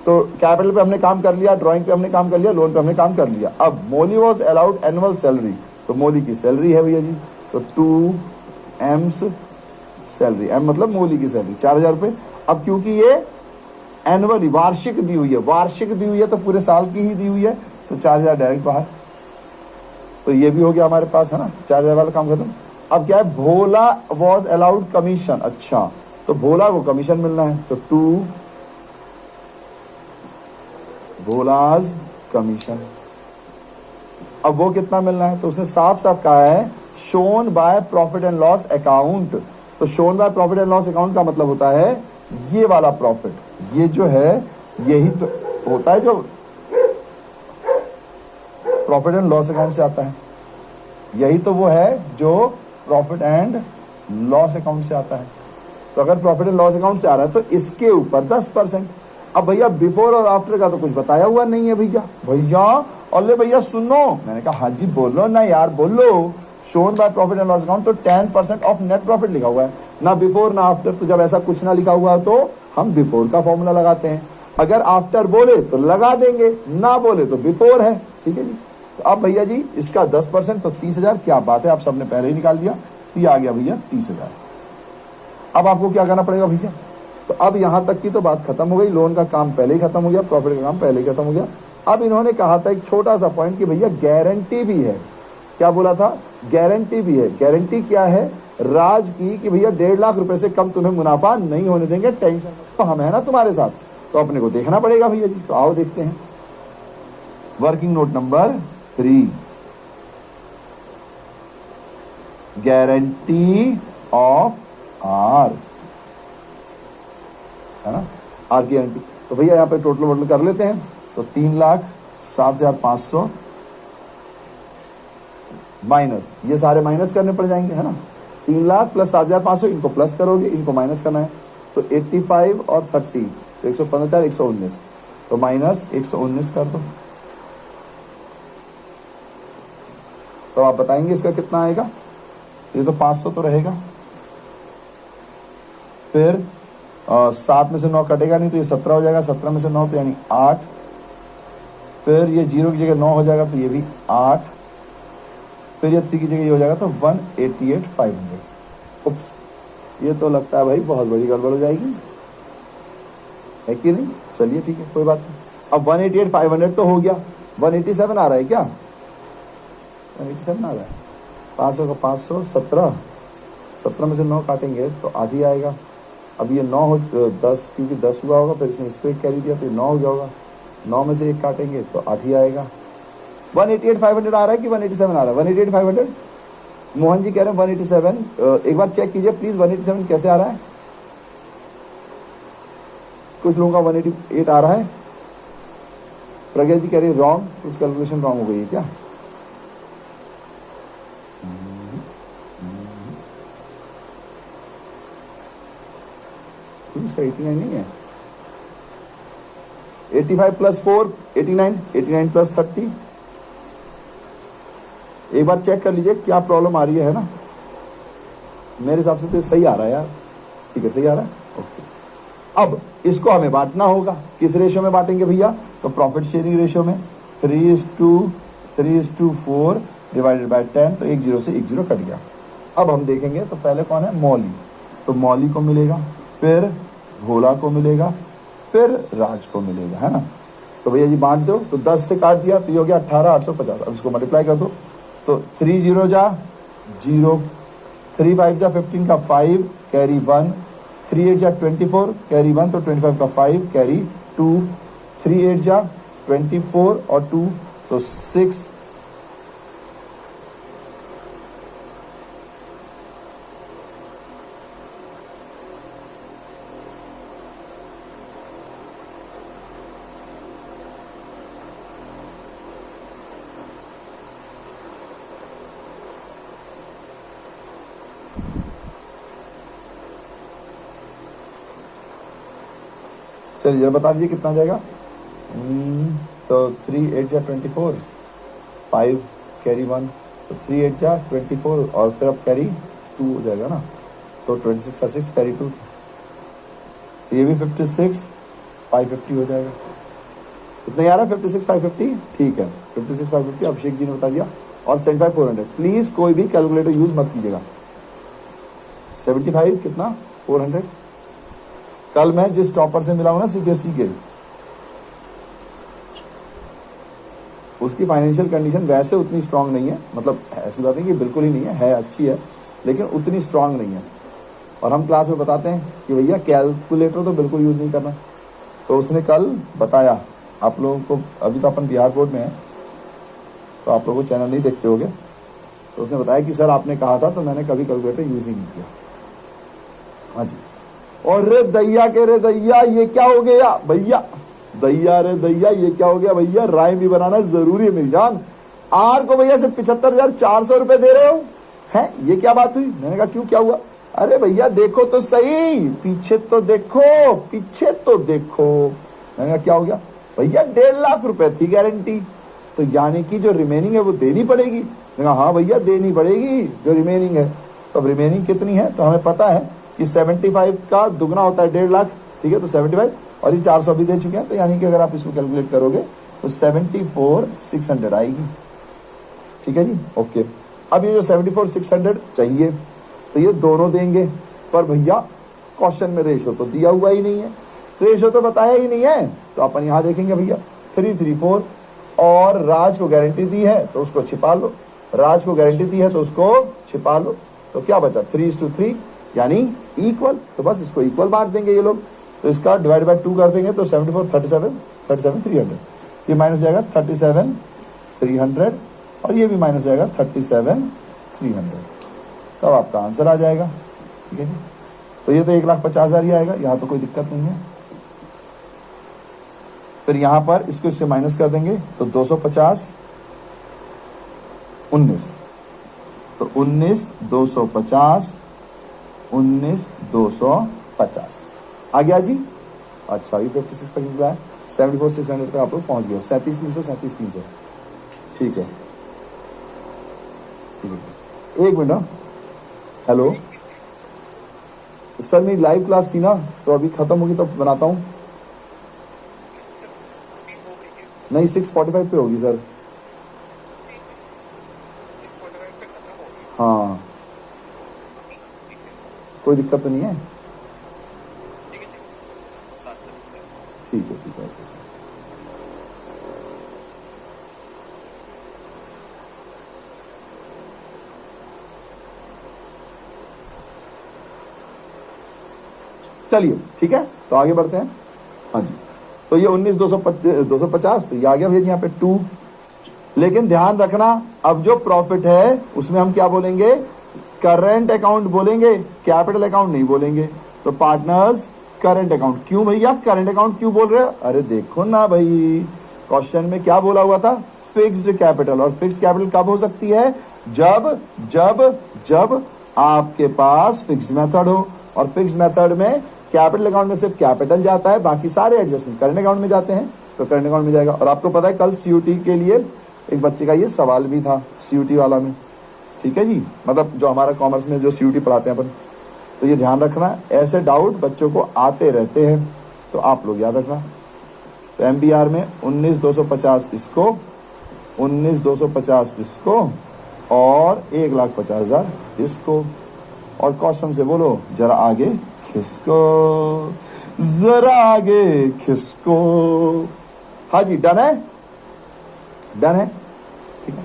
[SPEAKER 1] तो कैपिटल पे हमने काम कर लिया, ड्राइंग पे हमने काम कर लिया, लोन पे हमने काम कर लिया। अब मोली वॉज अलाउड एनुअल सैलरी, तो मोली की सैलरी है भैया जी, तो 2M's सैलरी, एम मतलब मोली की सैलरी 4,000 रुपये। अब क्योंकि ये एनुअली वार्षिक दी हुई है, वार्षिक दी हुई है तो पूरे साल की ही दी हुई है, तो 4,000 डायरेक्ट बाहर। तो ये भी हो गया हमारे पास है ना, 4,000 वाला काम खत्म। अब क्या है, भोला वॉज अलाउड कमीशन, अच्छा तो भोला को कमीशन मिलना है, तो 2 भोलाज कमीशन। अब वो कितना मिलना है, तो उसने साफ साफ कहा है shown by profit and loss account. तो shown by profit and loss account का मतलब होता है ये वाला प्रॉफिट, ये जो है यही तो होता है जो प्रॉफिट एंड लॉस अकाउंट से आता है, यही तो वो है जो प्रॉफिट एंड लॉस अकाउंट से आता है। तो अगर प्रॉफिट एंड लॉस अकाउंट से आ रहा है तो इसके ऊपर 10%। अब भैया बिफोर और आफ्टर का तो कुछ बताया हुआ नहीं है भैया। भैया अरे भैया सुनो, मैंने कहा हाँ जी बोलो ना यार बोलो। Shown by profit and loss account तो 10% ऑफ नेट प्रॉफिट लिखा हुआ है, ना बिफोर ना आफ्टर। तो जब ऐसा कुछ ना लिखा हुआ है तो हम बिफोर का फॉर्मूला लगाते हैं, अगर आफ्टर बोले तो लगा देंगे, ना बोले तो बिफोर है। ठीक है जी। तो अब भैया जी इसका 10% तो 30,000, क्या बात है, आप सबने पहले ही निकाल लिया, तो ये आ गया भैया 30,000। अब आपको क्या करना पड़ेगा भैया, तो अब यहां तक की तो बात खत्म हो गई, लोन का काम पहले ही खत्म हो गया, प्रॉफिट का काम पहले ही खत्म हो गया। अब इन्होंने कहा था एक छोटा सा पॉइंट कि भैया गारंटी भी है। क्या बोला था, गारंटी भी है। गारंटी क्या है राज की, कि भैया 1.5 लाख रुपए से कम तुम्हें मुनाफा नहीं होने देंगे, टेंशन तो हम है ना तुम्हारे साथ, तो अपने को देखना पड़ेगा भैया जी। तो आओ देखते हैं working note number 3, guarantee of R, है ना, आर की गारंटी। तो भैया यहाँ पे टोटल वोटल कर लेते हैं, तो 3,07,500 माइनस, ये सारे माइनस करने पड़ जाएंगे, है ना। 3 लाख प्लस 7,500, इनको प्लस करोगे, इनको माइनस करना है, तो 85 और 30 तो 115, 119, तो माइनस 119 कर दो। तो आप बताएंगे इसका कितना आएगा, ये तो 500 तो रहेगा, फिर 7 में से 9 कटेगा नहीं तो ये 17 हो जाएगा, 17 में से 9 तो यानी 8, फिर ये 0 की जगह 9 हो जाएगा तो ये भी 8, फिर ये 3 की जगह ये हो जाएगा तो 188,500। उप्स, ये तो लगता है भाई बहुत बड़ी गड़बड़ हो जाएगी, है कि नहीं। चलिए ठीक है कोई बात नहीं। अब 188,500 तो हो गया, 187 आ रहा है क्या, 187 आ रहा है, 500 का 500, 17 में से 9 काटेंगे तो आधी आएगा। अब ये 9 हो 10, क्योंकि 10 हुआ होगा, फिर इसने इसको एक कैरी दिया तो 9 हो गया होगा, 9 में से 1 काटेंगे तो 8 ही आएगा। 188,500 आ रहा है कि 187 आ रहा है, 188,500 मोहन जी कह रहे हैं 187। एक बार चेक कीजिए प्लीज 187 कैसे आ रहा है। कुछ लोगों का 188 आ रहा है, प्रज्ञा जी कह रही है रॉन्ग, कुछ कैलकुलेशन रॉन्ग हो गई है क्या। इसका 89 नहीं है, 85 प्लस 4 89, 89 प्लस 30। एक बार चेक कर लीजिए क्या प्रॉब्लम आ रही है ना। मेरे हिसाब से तो सही आ रहा है यार, ठीक है सही आ रहा है, ओके। अब इसको हमें बांटना होगा, किस रेशियो में बांटेंगे भैया, तो प्रॉफिट शेयरिंग रेशियो में 3:4 डिवाइडेड बाय 10, तो 1 0 से 1 0 कट गया। अब हम देखेंगे तो पहले कौन है, मौली, तो मौली को मिलेगा, फिर भोला को मिलेगा, फिर राज को मिलेगा, है ना। तो भैया जी बांट दो, तो 10 से काट दिया तो ये हो गया 18,850। अब इसको मल्टीप्लाई कर दो, तो 3 0 जा 0, 3 5 जा 15 का 5 कैरी 1, 3 8 जा 24 कैरी 1, तो 25 का 5 कैरी 2, 3 8 जा 24 और 2 तो 6, चलिए जरा बता दीजिए कितना जाएगा। तो 3 8 जा 24, 5 कैरी 1, तो 3 8 जा 24 और फिर अब कैरी 2 हो जाएगा ना, तो 26 का 6 कैरी 2, ये भी 56 550 हो जाएगा। कितना आ रहा है 56 550, ठीक है 56 550 अभिषेक जी ने बता दिया। और 75 400, प्लीज कोई भी कैलकुलेटर यूज मत कीजिएगा। 75 कितना 400। कल मैं जिस टॉपर से मिला हूं ना सीबीएसई के, उसकी फाइनेंशियल कंडीशन वैसे उतनी स्ट्रांग नहीं है, मतलब ऐसी बात है कि बिल्कुल ही नहीं है अच्छी है, लेकिन उतनी स्ट्रांग नहीं है। और हम क्लास में बताते हैं कि भैया कैलकुलेटर तो बिल्कुल यूज़ नहीं करना। तो उसने कल बताया आप लोगों को, अभी तो अपन बिहार बोर्ड में है तो आप लोगों को चैनल नहीं देखते होगे, तो उसने बताया कि सर आपने कहा था, तो मैंने कभी कैलकुलेटर यूज़ ही नहीं किया। हाँ जी। और रे दैया के रे दैया ये क्या हो गया भैया, दैया रे दैया ये क्या हो गया भैया, राइम भी बनाना जरूरी है मेरी जान। आर को भैया सिर्फ 75,400 रुपए दे रहे हो, हैं ये क्या बात हुई। मैंने कहा क्यों क्या हुआ, अरे भैया देखो तो सही, पीछे तो देखो, पीछे तो देखो। मैंने कहा क्या हो गया भैया, 1.5 लाख रुपए थी गारंटी, तो यानी कि जो रिमेनिंग है वो देनी पड़ेगी। मैंने कहा हाँ भैया देनी पड़ेगी जो रिमेनिंग है। तो अब रिमेनिंग कितनी है, तो हमें पता है कि 75 का दुगना होता है 1.5 लाख, ठीक है। तो 75 और ये 400 भी दे चुके हैं, तो यानी कि अगर आप इसको कैलकुलेट करोगे तो 74,600 आएगी, ठीक है जी, ओके। अब ये जो 74,600 चाहिए तो ये दोनों देंगे, पर भैया क्वेश्चन में रेशो तो दिया हुआ ही नहीं है, रेशो तो बताया ही नहीं है। तो अपन यहाँ देखेंगे भैया 334, और राज को गारंटी दी है तो उसको छिपा लो, राज को गारंटी दी है तो उसको छिपा लो। तो क्या बचा 3:3 यानी इक्वल, तो बस इसको इक्वल बांट देंगे ये लोग। तो इसका डिवाइड बाय 2 कर देंगे तो 74 37 300, ये माइनस जाएगा 37 300, और ये भी माइनस जाएगा 37 300, तब आपका आंसर आ जाएगा, ठीक है जी। तो ये तो 1,50,000 ही आएगा, यहाँ तो कोई दिक्कत नहीं है। फिर यहाँ पर इसको इससे माइनस कर देंगे तो 250 19, तो 19,250 19,250 आ गया जी। अच्छा ये 56 तक निकला है, 74,600 तक आप लोग पहुंच गए, 37,300 37,300, ठीक है ठीक है। एक मिनट, हेलो सर, मेरी लाइव क्लास थी ना, तो अभी खत्म होगी तब बनाता हूँ। नहीं 6:45 पे होगी सर। हाँ कोई दिक्कत तो नहीं है, ठीक है ठीक है ओके सर। चलिए ठीक है, तो आगे बढ़ते हैं। हाँ जी, तो ये 19,250, तो ये आ गया भैया यहाँ पे 2। लेकिन ध्यान रखना, अब जो प्रॉफिट है उसमें हम क्या बोलेंगे, करंट अकाउंट बोलेंगे, कैपिटल अकाउंट नहीं बोलेंगे। तो पार्टनर्स करंट अकाउंट, क्यों भैया करंट अकाउंट क्यों बोल रहे हो, अरे देखो ना भाई क्वेश्चन में क्या बोला हुआ था, फिक्स्ड कैपिटल, और फिक्स्ड कैपिटल कब हो सकती है, जब जब जब आपके पास फिक्स्ड मेथड हो, और फिक्स्ड मेथड में कैपिटल अकाउंट में सिर्फ कैपिटल जाता है, बाकी सारे एडजस्टमेंट करंट अकाउंट में जाते हैं, तो करंट अकाउंट में जाएगा। और आपको पता है कल सीयूटी के लिए एक बच्चे का ये सवाल भी था, सीयूटी वाला में, ठीक है जी, मतलब जो हमारा कॉमर्स में जो सीयूटी पढ़ाते हैं अपन, तो ये ध्यान रखना, ऐसे डाउट बच्चों को आते रहते हैं, तो आप लोग याद रखना। तो एमबीआर में 19,250 इसको, 19,250 इसको, और 1,50,000 इसको। और क्वेश्चन से बोलो जरा आगे खिसको, जरा आगे खिसको। हाँ जी, डन है, डन है, ठीक है।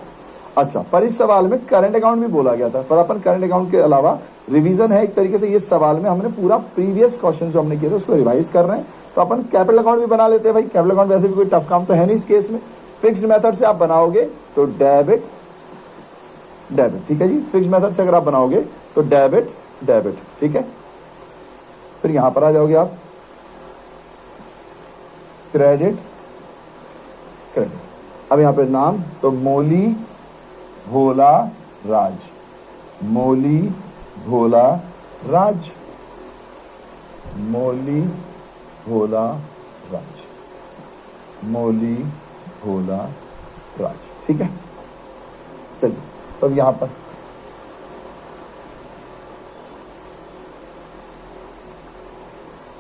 [SPEAKER 1] अच्छा, पर इस सवाल में करंट अकाउंट भी बोला गया था, पर अपन करंट अकाउंट के अलावा रिवीजन है एक तरीके से, ये सवाल में हमने पूरा प्रीवियस क्वेश्चन जो हमने किए थे उसको रिवाइज कर रहे हैं, तो अपन कैपिटल अकाउंट भी बना लेते हैं भाई। कैपिटल अकाउंट वैसे भी कोई टफ काम तो है नहीं इस केस में, फिक्स्ड मेथड से आप बनाओगे तो डेबिट डेबिट, ठीक है जी। फिक्स्ड मेथड से अगर आप बनाओगे तो डेबिट डेबिट, ठीक है। फिर यहां पर आ जाओगे आप क्रेडिट क्रेडिट। अब यहां पर नाम तो मोली भोला राज, मोली भोला राज, मोली भोला राज, मोली भोला राज, ठीक है। चलिए, तब यहां पर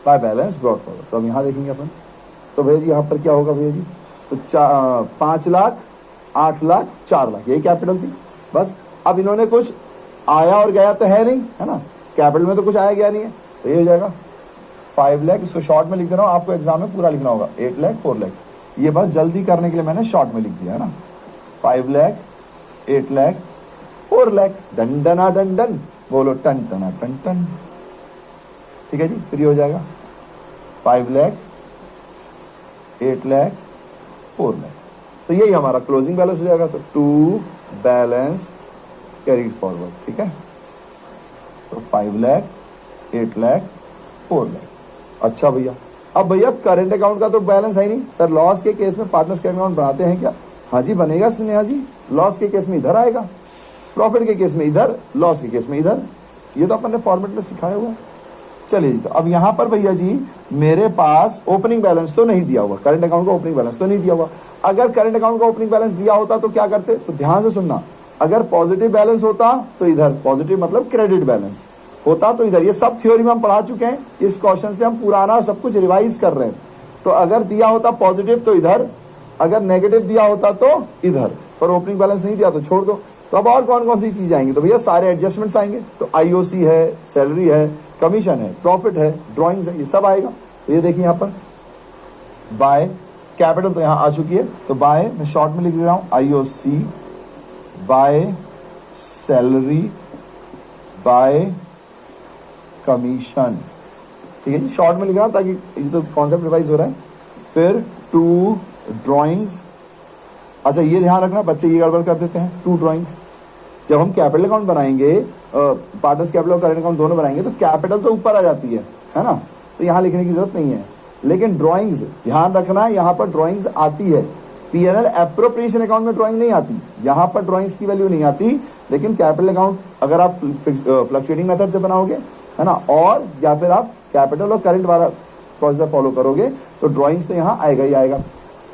[SPEAKER 1] बाय बैलेंस ब्रॉट फॉरवर्ड, तो अब यहां देखेंगे अपन, तो भैया जी यहां पर क्या होगा भैया जी, तो 5 लाख 8 लाख 4 लाख यही कैपिटल थी बस। अब इन्होंने कुछ आया और गया तो है नहीं, है ना, कैपिटल में तो कुछ आया गया नहीं है, तो ये हो जाएगा 5 लाख। इसको शॉर्ट में लिख दे रहा हूँ, आपको एग्जाम में पूरा लिखना होगा 8 लाख 4 लाख, ये बस जल्दी करने के लिए मैंने शॉर्ट में लिख दिया है ना। 5 लाख 8 लाख 4 लाख, डंडना डंडन बोलो, टन टना टन टन, ठीक है जी। फिर हो जाएगा 5 लाख 8 लाख 4 लाख, तो यही हमारा क्लोजिंग बैलेंस हो जाएगा। तो टू बैलेंस कैरीड फॉरवर्ड, ठीक है। तो 5 लाख 8 लाख 4 लाख। अच्छा भैया, अब भैया करंट अकाउंट का तो बैलेंस है नहीं सर, लॉस के केस में पार्टनर्स करंट अकाउंट बनाते हैं क्या, हाँ जी बनेगा स्नेहा जी, लॉस के केस में इधर आएगा, प्रॉफिट के केस में इधर, लॉस के केस में इधर, ये तो अपन ने फॉर्मेट में सिखाया हुआ है। चलिए, तो अब यहां पर भैया जी मेरे पास ओपनिंग बैलेंस तो नहीं दिया हुआ, करंट अकाउंट का ओपनिंग बैलेंस तो नहीं दिया हुआ। अगर करंट अकाउंट का ओपनिंग बैलेंस दिया होता तो क्या करते, तो ध्यान से सुनना, अगर पॉजिटिव बैलेंस होता तो इधर, पॉजिटिव मतलब क्रेडिट बैलेंस होता तो इधर, ये सब थ्योरी में हम पढ़ा चुके हैं, इस क्वेश्चन से हम पुराना सब कुछ रिवाइज कर रहे हैं। तो अगर दिया होता पॉजिटिव तो इधर, अगर नेगेटिव दिया होता तो इधर, पर ओपनिंग बैलेंस नहीं दिया तो छोड़ दो। तो अब और कौन कौन सी चीज आएंगी, तो भैया सारे एडजस्टमेंट्स आएंगे, तो आईओसी है, सैलरी है, कमीशन है, प्रॉफिट है, ड्रॉइंग्स है, ये सब आएगा। तो ये देखिए यहाँ पर बाय कैपिटल तो यहाँ आ चुकी है, तो बाय मैं शॉर्ट में लिख दे रहा हूँ IOC, by salary, bye commission, ठीक है जी, शॉर्ट में लिख रहा हूँ ताकि ये तो कॉन्सेप्ट रिवाइज हो रहा है। फिर टू ड्रॉइंग्स, अच्छा ये ध्यान रखना बच्चे ये गड़बड़ कर देते हैं, टू ड्रॉइंग्स जब हम कैपिटल अकाउंट बनाएंगे, पार्टनर्स कैपिटल और करंट अकाउंट दोनों बनाएंगे, तो कैपिटल तो ऊपर आ जाती है ना, तो यहाँ लिखने की जरूरत नहीं है। लेकिन ड्रॉइंग्स ध्यान रखना, यहाँ पर ड्रॉइंग्स आती है, पीएनएल एप्रोप्रिएशन अकाउंट में ड्रॉइंग नहीं आती, यहाँ पर ड्रॉइंग्स की वैल्यू नहीं आती। लेकिन कैपिटल अकाउंट अगर आप फ्लक्चुएटिंग मेथड से बनाओगे, है ना, और या फिर आप कैपिटल और करंट वाला प्रोसेस फॉलो करोगे, तो ड्रॉइंग्स तो यहाँ आएगा ही आएगा।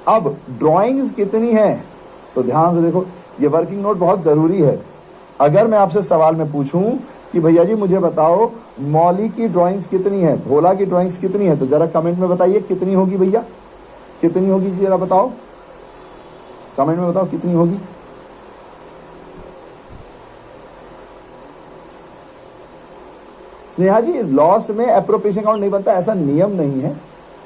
[SPEAKER 1] अब ड्रॉइंग्स कितनी है, तो ध्यान से देखो, ये वर्किंग नोट बहुत जरूरी है। अगर मैं आपसे सवाल में पूछूं कि भैया जी मुझे बताओ मौली की ड्राइंग्स कितनी है, भोला की ड्राइंग्स कितनी है, तो जरा कमेंट में बताइए कितनी होगी भैया, कितनी होगी जरा बताओ, कमेंट में बताओ कितनी होगी। स्नेहा जी लॉस में एप्रोप्रिएशन अकाउंट नहीं बनता, ऐसा नियम नहीं है।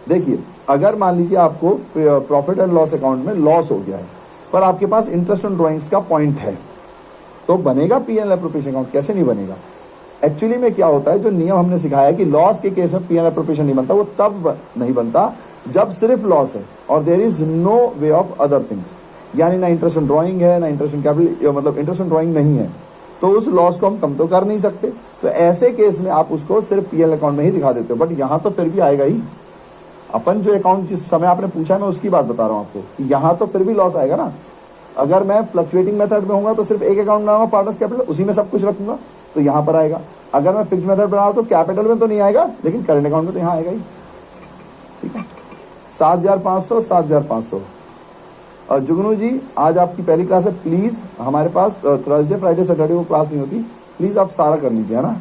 [SPEAKER 1] देखिए अगर मान लीजिए आपको प्रॉफिट एंड लॉस अकाउंट में लॉस हो गया है, पर आपके पास इंटरेस्ट ऑन ड्राइंग्स का पॉइंट है, तो बनेगा पीएनएल एप्रोप्रिएशन अकाउंट, कैसे नहीं बनेगा। एक्चुअली में क्या होता है, जो नियम हमने सिखाया है कि लॉस के केस में पीएनएल एप्रोप्रिएशन नहीं बनता, वो तब नहीं बनता जब सिर्फ लॉस है और there is no way of other things, यानी ना इंटरेस्ट ऑन ड्राइंग है, ना इंटरेस्ट ऑन कैपिटल, मतलब इंटरेस्ट ऑन ड्राइंग नहीं है, तो उस लॉस को हम कम तो कर नहीं सकते। तो ऐसे केस में आप उसको सिर्फ पीएनएल अकाउंट में ही दिखा देते हो, बट यहाँ तो फिर भी आएगा ही। अपन जो अकाउंट जिस समय आपने पूछा है मैं उसकी बात बता रहा हूँ आपको कि यहाँ तो फिर भी लॉस आएगा ना। अगर मैं फ्लक्चुएटिंग मेथड में होऊंगा तो सिर्फ एक अकाउंट बनाऊंगा पार्टनर्स कैपिटल, उसी में सब कुछ रखूंगा, तो यहाँ पर आएगा। अगर मैं फिक्स मेथड बनाऊँ तो कैपिटल में तो नहीं आएगा, लेकिन करंट अकाउंट में तो यहाँ आएगा ही, ठीक है। 7,500 7,500। और जुगनू जी आज आपकी पहली क्लास है, प्लीज हमारे पास थर्सडे फ्राइडे सैटरडे को क्लास नहीं होती, प्लीज आप सारा कर लीजिए, है ना।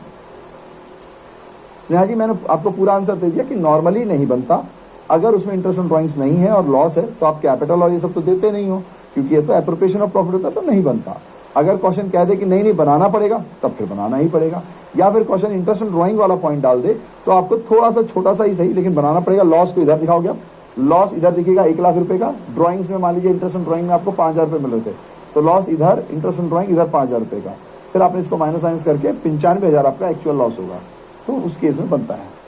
[SPEAKER 1] स्नेहा जी मैंने आपको पूरा आंसर दे दिया कि नॉर्मली नहीं बनता, अगर उसमें इंटरेस्ट ऑन ड्राइंग्स नहीं है और लॉस है तो आप कैपिटल और ये सब तो देते नहीं हो, क्योंकि ये तो एप्रोप्रिएशन ऑफ प्रॉफिट होता है, तो नहीं बनता। अगर क्वेश्चन कह दे कि नहीं नहीं बनाना पड़ेगा, तब फिर बनाना ही पड़ेगा, या फिर क्वेश्चन इंटरेस्ट ऑन ड्राइंग वाला पॉइंट डाल दे तो आपको थोड़ा सा छोटा सा ही सही लेकिन बनाना पड़ेगा। लॉस को इधर दिखाओगे आप, लॉस इधर दिखेगा 1 लाख रुपए का, ड्राइंग्स में मान लीजिए इंटरेस्ट ऑन ड्राइंग में आपको 5,000 रुपये मिल रहे थे, तो लॉस इधर, इंटरेस्ट ऑन ड्राइंग इधर 5,000 रुपये का, फिर आपने इसको माइनस माइनस करके 95,000 आपका एक्चुअल लॉस होगा, तो उस केस में बनता है।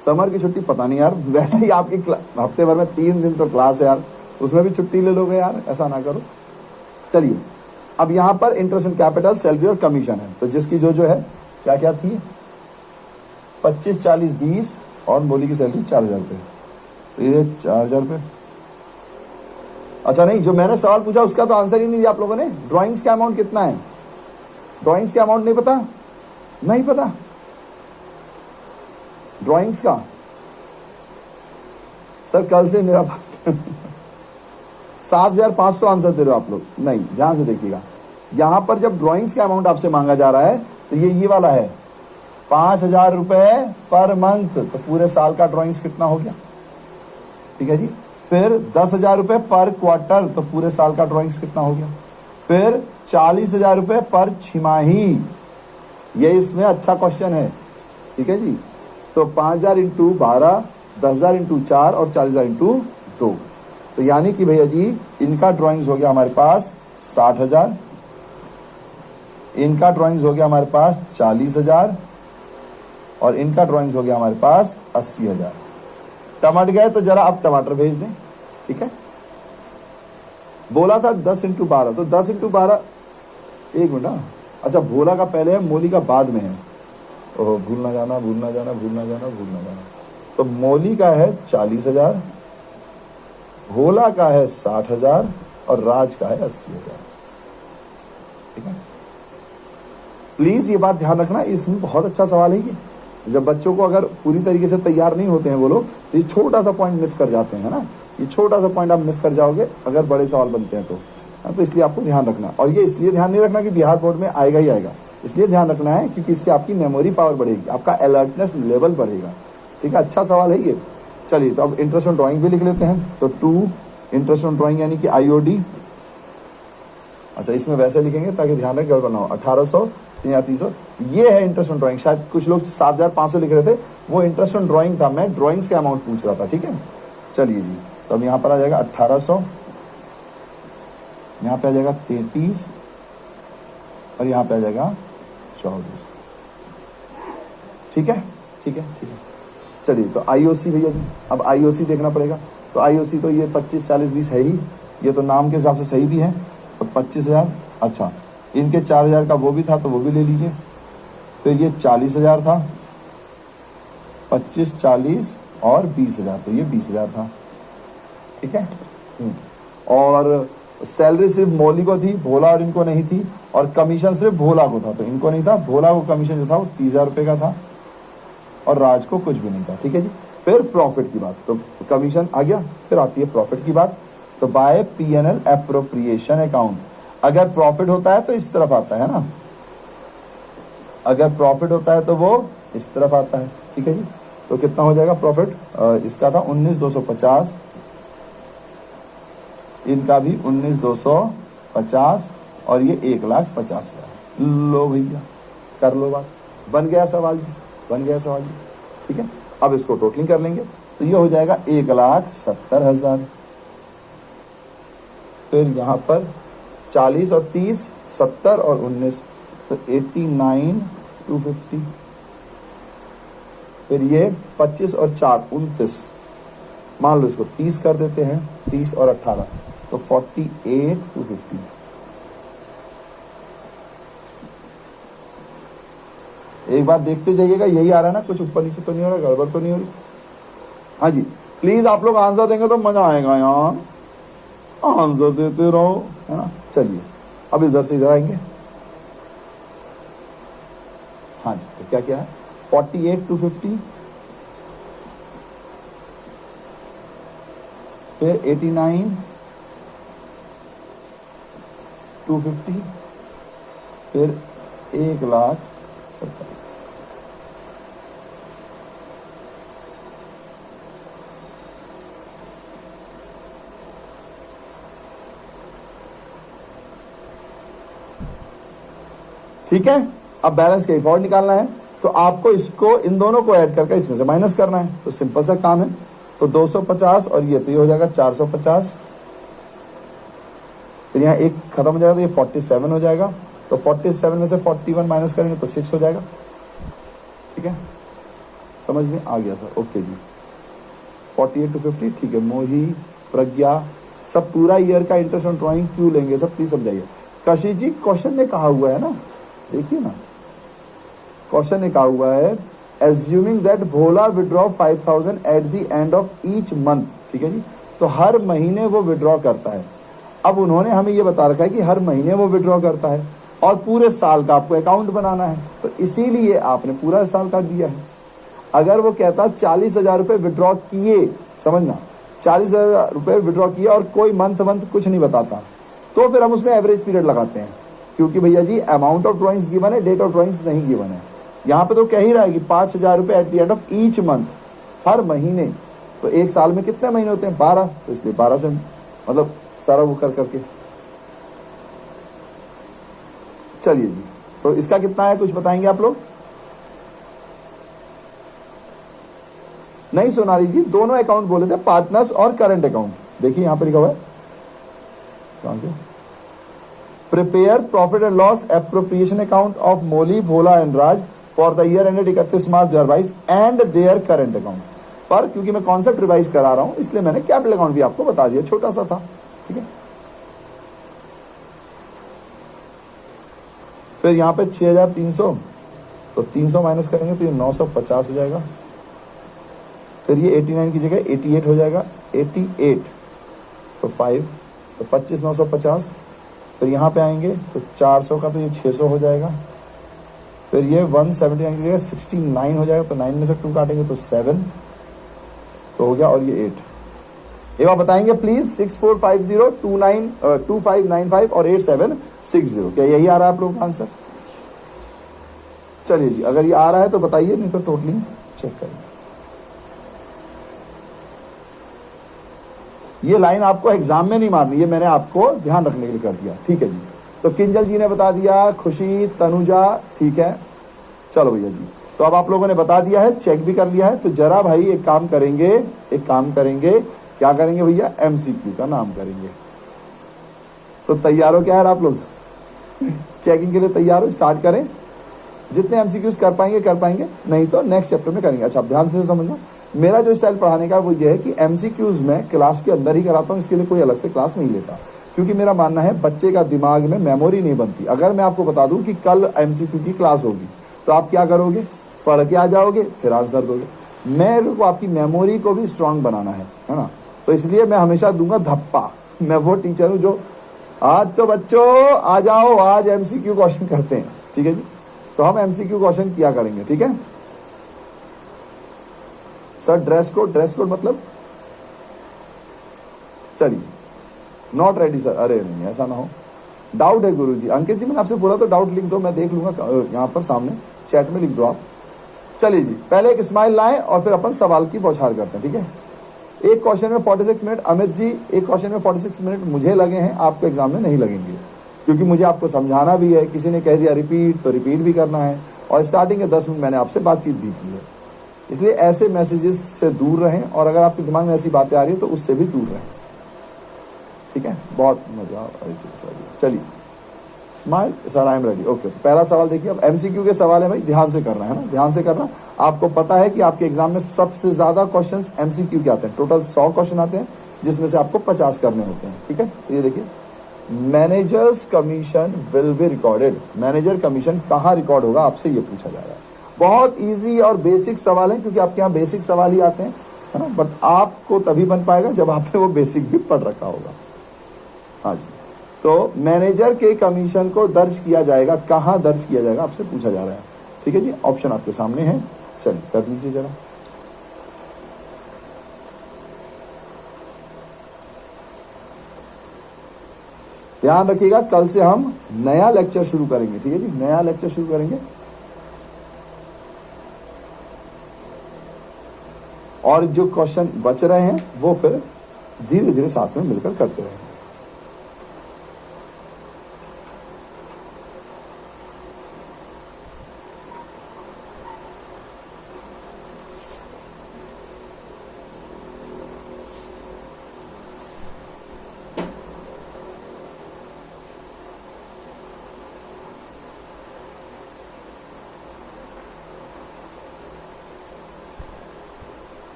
[SPEAKER 1] समर की छुट्टी पता नहीं यार, वैसे ही आपकी हफ्ते भर में 3 दिन तो क्लास है यार, उसमें भी छुट्टी ले लोगे यार, ऐसा ना करो। चलिए अब यहाँ पर इंटरेस्ट ऑन कैपिटल, सैलरी और कमीशन है, तो जिसकी जो जो है क्या क्या थी, 25, 40, 20 और मोली की सैलरी 4,000 रुपये, तो ये 4,000 रुपये। अच्छा नहीं, जो मैंने सवाल पूछा उसका तो आंसर ही नहीं दिया आप लोगों ने। ड्राइंग्स का अमाउंट कितना है, ड्राइंग्स का अमाउंट नहीं पता, नहीं पता ड्राइंग्स का। सर कल से मेरा पास 7,500 आंसर दे रहे हो आप लोग, नहीं ध्यान से देखिएगा, यहां पर जब ड्राइंग्स का अमाउंट आपसे मांगा जा रहा है तो ये वाला है 5,000 रुपए पर मंथ, तो पूरे साल का ड्राइंग्स कितना हो गया, ठीक है जी। फिर 10,000 रुपए पर क्वार्टर, तो पूरे साल का ड्राइंग्स कितना हो गया। फिर 40,000 रुपए पर छिमाही, ये इसमें अच्छा क्वेश्चन है, ठीक है जी। तो 5,000 इंटू 12, 10,000 इंटू 4 और 40,000 इंटू 2, तो यानी कि भैया जी इनका ड्राइंग्स हो गया हमारे पास 60,000, इनका ड्राइंग्स हो गया हमारे पास 40,000 और इनका ड्राइंग्स हो गया हमारे पास 80,000। टमाटर गए तो जरा आप टमाटर भेज दें, ठीक है। बोला था 10 इंटू 12, तो 10 इंटू 12, 1 मिनट, अच्छा भोला का पहले है, मोली का बाद में है, ओह भूलना जाना भूलना जाना भूलना जाना भूलना जाना। तो मोली का है 40,000, भोला का है 60,000 और राज का है 80,000। ठीक है, प्लीज ये बात ध्यान रखना, इसमें बहुत अच्छा सवाल है ये। जब बच्चों को अगर पूरी तरीके से तैयार नहीं होते हैं वो लोग, तो ये छोटा सा पॉइंट मिस कर जाते हैं, है ना। ये छोटा सा पॉइंट आप मिस कर जाओगे अगर बड़े सवाल बनते हैं तो इसलिए आपको ध्यान रखना। और ये इसलिए ध्यान नहीं रखना कि बिहार बोर्ड में आएगा ही आएगा, इसलिए ध्यान रखना है क्योंकि इससे आपकी मेमोरी पावर बढ़ेगी, आपका अलर्टनेस लेवल बढ़ेगा। ठीक है, अच्छा सवाल है ये। चलिए, तो अब इंटरेस्ट ऑन ड्राइंग भी लिख लेते हैं। तो 2 इंटरेस्ट ऑन ड्राइंग यानी कि IOD। अच्छा, इसमें वैसे लिखेंगे ताकि ध्यान रखें गड़बड़ ना हो। 1800 या 300, ये है इंटरेस्ट ऑन ड्राइंग। शायद कुछ लोग 7,500 लिख रहे थे, वो इंटरेस्ट ऑन ड्राइंग था, मैं ड्राइंग्स के अमाउंट पूछ रहा था। ठीक है, चलिए जी, तो अब यहाँ पर आ जाएगा 1800, यहाँ पे आ जाएगा 33 और यहाँ पे आ जाएगा 24। ठीक है, ठीक है, ठीक है। चलिए, तो IOC भैया जी, अब IOC देखना पड़ेगा। तो IOC तो ये 25, 40, 20 है ही, ये तो नाम के हिसाब से सही भी है। तो 25,000। अच्छा, इनके 4,000 का वो भी था तो वो भी ले लीजिए। फिर ये 40,000 था, 25, 40 और 20,000, तो ये 20,000 था। ठीक है, और सैलरी सिर्फ मौली को थी, भोला और इनको नहीं थी, और कमीशन सिर्फ भोला को था, तो इनको नहीं था। भोला को कमीशन जो था वो 30,000 रुपये का था और राज को कुछ भी नहीं था। ठीक है जी। फिर प्रॉफिट की बात, तो कमीशन आ गया, फिर आती है प्रॉफिट की बात। तो बाय P&L एप्रोप्रिएशन अकाउंट, अगर प्रॉफिट होता है तो इस तरफ आता है ना, अगर प्रॉफिट होता है तो वो इस तरफ आता है। ठीक है जी, तो कितना हो जाएगा प्रॉफिट? इसका था 19,250, इनका भी 19,250 और ये 1,50,000। लो भैया, कर लो बात, बन गया सवाल जी, बन गया सवाल जी। ठीक है, अब इसको टोटलिंग कर लेंगे तो ये हो जाएगा 1,70,000। फिर यहाँ पर 40 और 30, 70 और 19, तो 89,250। फिर ये 25 और 4, 29, मान लो इसको 30 कर देते हैं, 30 और 18, तो 48,250। एक बार देखते जाइएगा, यही आ रहा है ना, कुछ ऊपर नीचे तो नहीं हो रहा, गड़बड़ तो नहीं हो रही? हाँ जी, प्लीज आप लोग आंसर देंगे तो मजा आएगा यार, आंसर देते रहो, है ना। चलिए, अब इधर से इधर आएंगे। हाँ जी, तो क्या क्या है? 48,250, फिर 89,250, फिर 1,70,000। ठीक है, अब बैलेंस कहीं और निकालना है, तो आपको इसको, इन दोनों को ऐड करके इसमें से माइनस करना है। तो सिंपल सा काम है। तो 250 और ये, तो ये हो जाएगा 450। फिर यहाँ एक खत्म हो जाएगा तो ये 47 हो जाएगा। तो 47 में से 41 माइनस करेंगे तो 6 हो जाएगा। ठीक है, समझ में आ गया सर? ओके जी। 48,250, ठीक है। मोही, प्रज्ञा, सब पूरा ईयर का इंटरेस्ट ऑन ड्राइंग क्यों लेंगे, सब प्लीज समझाइए। कशिश जी, क्वेश्चन में कहा हुआ है ना, देखिए ना, क्वेश्चन ने कहा हुआ है, assuming that Bhola withdraw 5,000 eight the end of each month. ठीक है जी, तो हर महीने वो विड्रॉ करता है। अब उन्होंने हमें ये बता रखा है कि हर महीने वो विड्रॉ करता है और पूरे साल का आपको अकाउंट बनाना है, तो इसीलिए आपने पूरा साल का दिया है। अगर वो कहता 40,000 रुपये विड्रॉ किए, समझना, 40,000 रुपये विड्रॉ किए और कोई मंथ कुछ नहीं बताता, तो फिर हम उसमें एवरेज पीरियड लगाते हैं, क्योंकि भैया जी अमाउंट ऑफ ड्रॉइंग्स गिवन है, डेट ऑफ ड्रॉइंग्स नहीं गिवन है। यहाँ पे तो कह ही रहा है कि 5,000 रुपये at the end of each month, हर महीने। तो एक साल में कितने महीने होते हैं? 12, तो इसलिए 12 से मतलब सारा वो कर करके। चलिए जी, तो इसका कितना है, कुछ बताएंगे आप लोग? नहीं सोनाली जी, दोनों अकाउंट बोले थे, पार्टनर्स और करंट अकाउंट। देखिए यहाँ पे लिखा हुआ है, prepare profit and loss appropriation account of Moli, Bhola and Raj for the year ended 31 March 2022 and their current account. पर क्योंकि मैं कॉन्सेप्ट रिवाइज करा रहा हूं, इसलिए मैंने कैपिटल अकाउंट भी आपको बता दिया, छोटा सा था। ठीक है, फिर यहाँ पे 6,300, तो 300 माइनस करेंगे तो ये 950 हो जाएगा। फिर ये 89 की जगह 88 हो जाएगा, 88 तो 5, तो 25,950, फिर यहाँ पे आएंगे तो 400 का तो ये 600 हो जाएगा, फिर ये 179 की जगह 69 हो जाएगा, तो 9 में से 2 काटेंगे तो 7 तो हो गया, और ये 8। एक बार बताएंगे प्लीज, 6450292595 और 8760, क्या यही आ रहा है आप लोगों का आंसर? चलिए जी, अगर ये आ रहा है तो बताइए, नहीं तो टोटलिंग चेक करेंगे। ये लाइन आपको एग्जाम में नहीं मारनी, ये मैंने आपको ध्यान रखने के लिए कर दिया, ठीक है जी। तो किंजल जी ने बता दिया, खुशी, तनुजा, ठीक है। चलो भैया जी, तो अब आप लोगों ने बता दिया है, चेक भी कर लिया है, तो जरा भाई एक काम करेंगे, क्या करेंगे भैया? एमसीक्यू का नाम करेंगे। तो तैयार हो क्या यार आप लोग? चेकिंग के लिए तैयार हो? स्टार्ट करें, जितने एमसीक्यूज कर पाएंगे, नहीं तो नेक्स्ट चैप्टर में करेंगे। अच्छा, आप ध्यान से समझना, मेरा जो स्टाइल पढ़ाने का वो ये है कि एमसीक्यूज में क्लास के अंदर ही कराता हूँ, इसके लिए कोई अलग से क्लास नहीं लेता, क्योंकि मेरा मानना है बच्चे का दिमाग में मेमोरी नहीं बनती। अगर मैं आपको बता दूं कि कल एमसीक्यू की क्लास होगी, तो आप क्या करोगे? पढ़ के आ जाओगे, फिर आंसर दोगे। मेरे को आपकी मेमोरी को भी स्ट्रांग बनाना है ना, तो इसलिए मैं हमेशा दूंगा धप्पा। मैं वो टीचर हूं जो आज तो बच्चों आ जाओ, आज एमसीक्यू क्वेश्चन करते हैं, ठीक है जी। तो हम एमसीक्यू क्वेश्चन किया करेंगे, ठीक है सर। ड्रेस कोड मतलब, चलिए, नॉट रेडी सर, अरे नहीं ऐसा ना हो, डाउट है गुरुजी। अंकित जी मैंने आपसे बोला तो डाउट लिख दो, मैं देख लूंगा, यहाँ पर सामने चैट में लिख दो आप। चलिए जी, पहले एक स्माइल लाएं और फिर अपन सवाल की बौछार करते हैं, ठीक है। एक क्वेश्चन में 46 मिनट, अमित जी एक क्वेश्चन में 46 मिनट मुझे लगे हैं, आपको एग्जाम में नहीं लगेंगे, क्योंकि मुझे आपको समझाना भी है। किसी ने कह दिया रिपीट, तो रिपीट भी करना है, और स्टार्टिंग के 10 मिनट मैंने आपसे बातचीत भी की है। इसलिए ऐसे मैसेजेस से दूर रहें, और अगर आपके दिमाग में ऐसी बातें आ रही है तो उससे भी दूर रहें, ठीक है। बहुत मजा। चलिए, smile sir, I am ready, okay. तो पहला सवाल देखिए, अब एमसीक्यू के सवाल है भाई, ध्यान से करना है ना, ध्यान से करना। आपको पता है कि आपके एग्जाम में सबसे ज्यादा क्वेश्चंस एमसीक्यू के आते हैं, टोटल 100 क्वेश्चन आते हैं, जिसमें से आपको 50 करने होते हैं, ठीक है। तो ये देखिए, managers commission will be recorded. Manager commission कहाँ रिकॉर्ड होगा, आपसे ये पूछा जा रहा है। बहुत ईजी और बेसिक सवाल है, क्योंकि आपके यहाँ बेसिक सवाल ही आते हैं, है ना। बट आपको तभी बन पाएगा जब आपने वो बेसिक भी पढ़ रखा होगा। हाँ जी, तो मैनेजर के कमीशन को दर्ज किया जाएगा, कहाँ दर्ज किया जाएगा, आपसे पूछा जा रहा है, ठीक है जी। ऑप्शन आपके सामने है, चलिए कर दीजिए जरा। ध्यान रखिएगा, कल से हम नया लेक्चर शुरू करेंगे, ठीक है जी, नया लेक्चर शुरू करेंगे, और जो क्वेश्चन बच रहे हैं वो फिर धीरे धीरे साथ में मिलकर करते रहेंगे।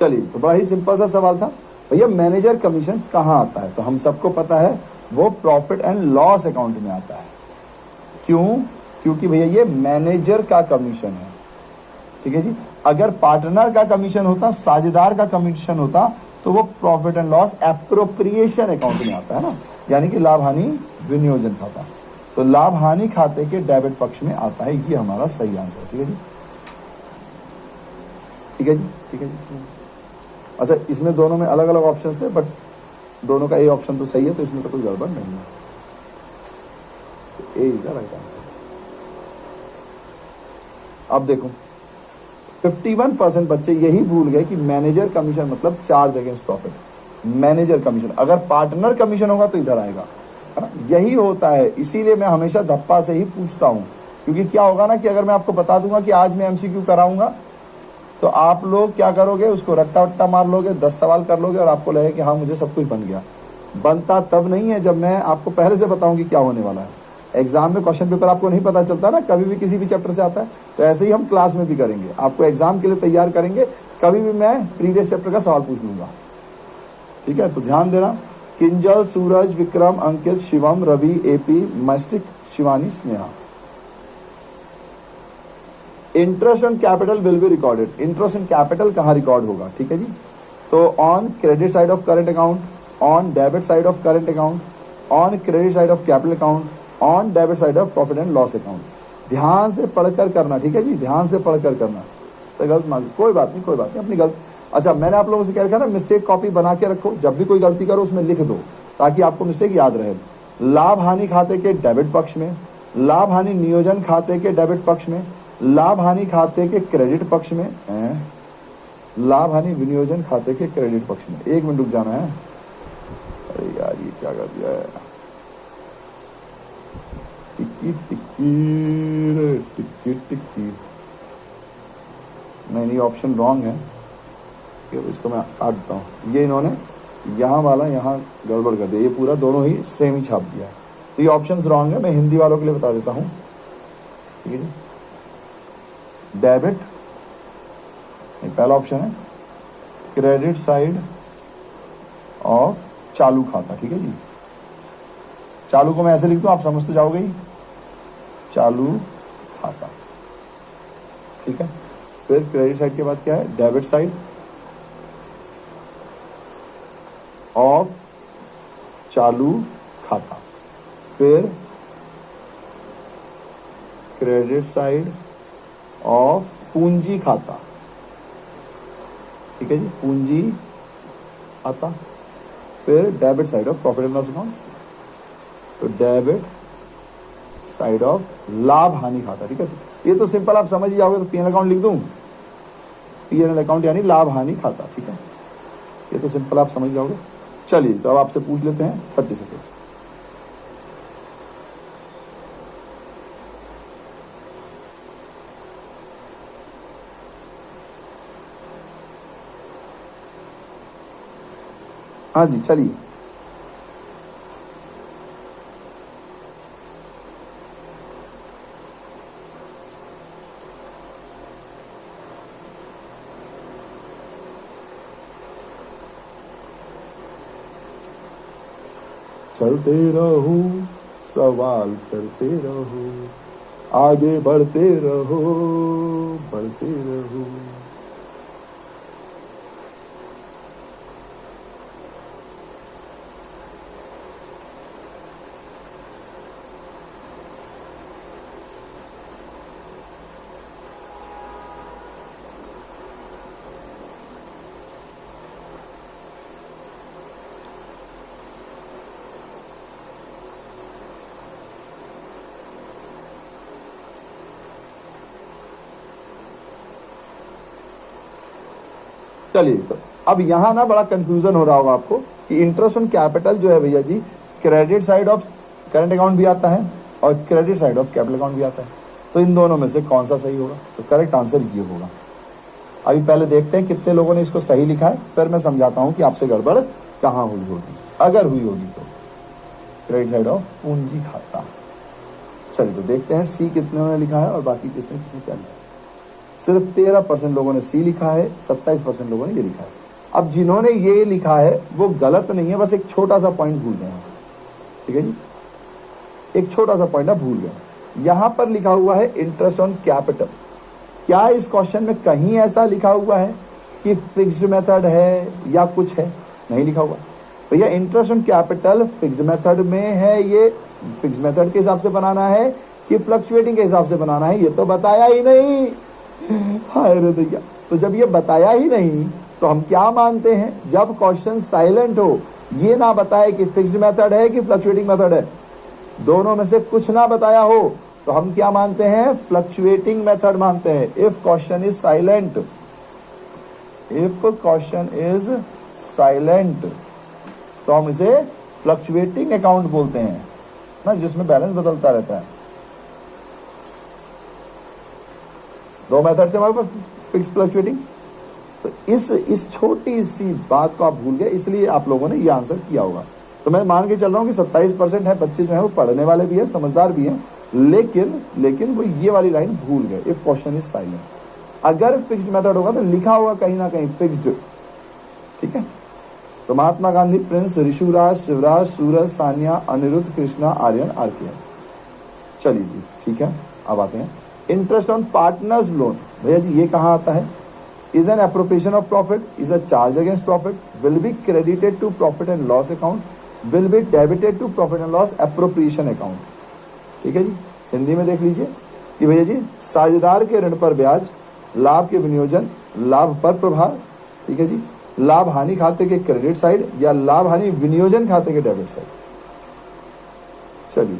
[SPEAKER 1] चलिए, तो बड़ा ही सिंपल सा सवाल था भैया, मैनेजर कमीशन कहाँ आता है? तो हम सबको पता है वो प्रॉफिट एंड लॉस अकाउंट में आता है। क्यों? क्योंकि भैया ये मैनेजर का कमीशन है, ठीक है जी। अगर पार्टनर का कमीशन होता, साझेदार का कमीशन होता, तो वो profit and loss appropriation account में आता है ना, यानी कि लाभ हानि विनियोजन खाता। तो लाभ हानि खाते के डेबिट पक्ष में आता है, ये हमारा सही आंसर है, ठीक है जी, ठीक है जी, ठीक है जी। अच्छा, इसमें दोनों में अलग अलग ऑप्शंस थे, बट दोनों का ए ऑप्शन तो सही है, तो इसमें तो कोई गड़बड़ नहीं है, तो ए इज द राइट आंसर। अब देखो, 51% बच्चे यही भूल गए कि मैनेजर कमीशन मतलब charge against profit. Manager commission, अगर पार्टनर कमीशन होगा तो इधर आएगा, है ना, यही होता है। इसीलिए मैं हमेशा धप्पा से ही पूछता हूं, क्योंकि क्या होगा ना कि अगर मैं आपको बता दूंगा कि आज मैं एमसीक्यू कराऊंगा, तो आप लोग क्या करोगे, उसको रट्टा वट्टा मार लोगे, 10 सवाल कर लोगे, और आपको लगे कि हाँ मुझे सब कुछ बन गया। बनता तब नहीं है जब मैं आपको पहले से बताऊं कि क्या होने वाला है। एग्जाम में क्वेश्चन पेपर आपको नहीं पता चलता ना, कभी भी किसी भी चैप्टर से आता है, तो ऐसे ही हम क्लास में भी करेंगे, आपको एग्जाम के लिए तैयार करेंगे। कभी भी मैं प्रीवियस चैप्टर का सवाल पूछ लूंगा, ठीक है। तो ध्यान देना, किंजल, सूरज, विक्रम, अंकित, शिवम, रवि, एपी, मैस्टिक, Shivani, Sneha. Interest on capital will be recorded. Interest on capital कहाँ रिकॉर्ड होगा, ठीक है जी। तो on credit side of current account, on debit side of current account, on credit side of capital account, on debit side of profit and loss account. ध्यान से पढ़कर करना, ठीक है जी, ध्यान से पढ़कर करना। तो गलत मान, कोई बात नहीं, कोई बात नहीं, अपनी गलत। अच्छा, मैंने आप लोगों से क्या रखा ना, मिस्टेक कॉपी बना के रखो, जब भी कोई गलती करो उसमें लिख दो ताकि आपको मिस्टेक याद रहे। लाभ हानि खाते के डेबिट पक्ष में, लाभ हानि नियोजन खाते के डेबिट पक्ष में, लाभ हानि खाते के क्रेडिट पक्ष में, लाभ हानि विनियोजन खाते के क्रेडिट पक्ष में। 1 मिनट रुक जाना है। अरे यार ये क्या कर दिया है, टिक्की टिक्की रे टिक्की टिक्की। नहीं, ऑप्शन रॉन्ग है, इसको मैं काट देता हूँ। ये इन्होंने यहाँ वाला यहाँ गड़बड़ कर दिया, ये पूरा दोनों ही सेम ही छाप दिया है, तो ये ऑप्शंस रॉन्ग है। मैं हिंदी वालों के लिए बता देता हूँ, ठीक है जी। डेबिट, पहला ऑप्शन है क्रेडिट साइड ऑफ चालू खाता, ठीक है जी। चालू को मैं ऐसे लिख दूं, आप समझ तो जाओगे ही, चालू खाता, ठीक है। फिर क्रेडिट साइड के बाद क्या है, डेबिट साइड ऑफ चालू खाता, फिर क्रेडिट साइड ऑफ पूंजी खाता, ठीक है जी, पूंजी खाता, फिर debit side of profit and loss account, तो डेबिट साइड ऑफ लाभ हानि खाता, ठीक है। ये तो सिंपल आप समझ ही जाओगे, तो पीएनएल अकाउंट लिख दूं, पीएनएल अकाउंट यानी लाभ हानि खाता, ठीक है। ये तो सिंपल आप समझ जाओगे। चलिए, तो अब आपसे पूछ लेते हैं 30 सेकेंड्स। हाँ जी, चलिए। चलते रहो, सवाल करते रहो, आगे बढ़ते रहो, बढ़ते रहो। चलिए, तो अब यहाँ ना बड़ा कंफ्यूजन हो रहा होगा आपको कि इंटरेस्ट ऑन कैपिटल जो है भैया जी, credit side of current account भी आता है और credit side of capital account भी आता है, तो इन दोनों में से कौन सा सही होगा? तो करेक्ट आंसर ये होगा। अभी पहले देखते हैं कितने लोगों ने इसको सही लिखा है, फिर मैं समझाता हूँ कि आपसे गड़बड़ कहाँ हुई होगी, अगर हुई होगी तो। क्रेडिट साइड ऑफ पूंजी खाता। चलिए, तो देखते हैं सी कितने ने लिखा है और बाकी किसने किसने क्या लिखा है। सिर्फ 13% लोगों ने सी लिखा है, 27% लोगों ने ये लिखा है। अब जिन्होंने ये लिखा है वो गलत नहीं है, बस एक छोटा सा पॉइंट भूल गए हैं, ठीक है जी, एक छोटा सा पॉइंट आप भूल गए। यहां पर लिखा हुआ है इंटरेस्ट ऑन कैपिटल। क्या इस क्वेश्चन में कहीं ऐसा लिखा हुआ है कि फिक्स्ड मेथड है या कुछ है? नहीं लिखा हुआ भैया। Interest on capital fixed method में है, ये फिक्स्ड मेथड के हिसाब से बनाना है कि फ्लक्चुएटिंग के हिसाब से बनाना है, ये तो बताया ही नहीं। हाय रे भैया, तो जब ये बताया ही नहीं तो हम क्या मानते हैं? जब क्वेश्चन साइलेंट हो, ये ना बताए कि फिक्स्ड मेथड है कि फ्लक्चुएटिंग मेथड है, दोनों में से कुछ ना बताया हो, तो हम क्या मानते हैं? फ्लक्चुएटिंग मेथड मानते हैं। If question is silent, if question is silent तो हम इसे फ्लक्चुएटिंग अकाउंट बोलते हैं ना, जिसमें बैलेंस बदलता रहता है। दो मेथड से हमारे पास, फिक्स्ड फ्लक्चुएटिंग। तो इस छोटी सी बात को आप भूल गए, इसलिए आप लोगों ने ये आंसर किया होगा। तो मैं मान के चल रहा हूँ कि 27% है बच्चे जो है वो पढ़ने वाले भी हैं, समझदार भी हैं, लेकिन वो ये वाली लाइन भूल गए। इफ क्वेश्चन इज साइलेंट, अगर फिक्स्ड मेथड होगा तो लिखा होगा कहीं ना कहीं फिक्स्ड, ठीक है। तो महात्मा गांधी, प्रिंस, ऋषुराज, शिवराज, सूरज, सानिया, अनिरुद्ध, कृष्णा, आर्यन, आरकेएम। चलिए जी, ठीक है, अब आते हैं इंटरेस्ट ऑन पार्टनर्स लोन। भैया जी ये कहाँ आता है? Is an appropriation of profit, is a charge against profit, will be credited to profit and loss account, will be debited to profit and loss appropriation account. ठीक है जी, हिंदी में देख लीजिए कि भैया जी साझेदार के ऋण पर ब्याज, लाभ के विनियोजन, लाभ पर प्रभार, ठीक है जी, लाभ हानि खाते के क्रेडिट साइड या लाभ हानि विनियोजन खाते के डेबिट साइड। चलिए,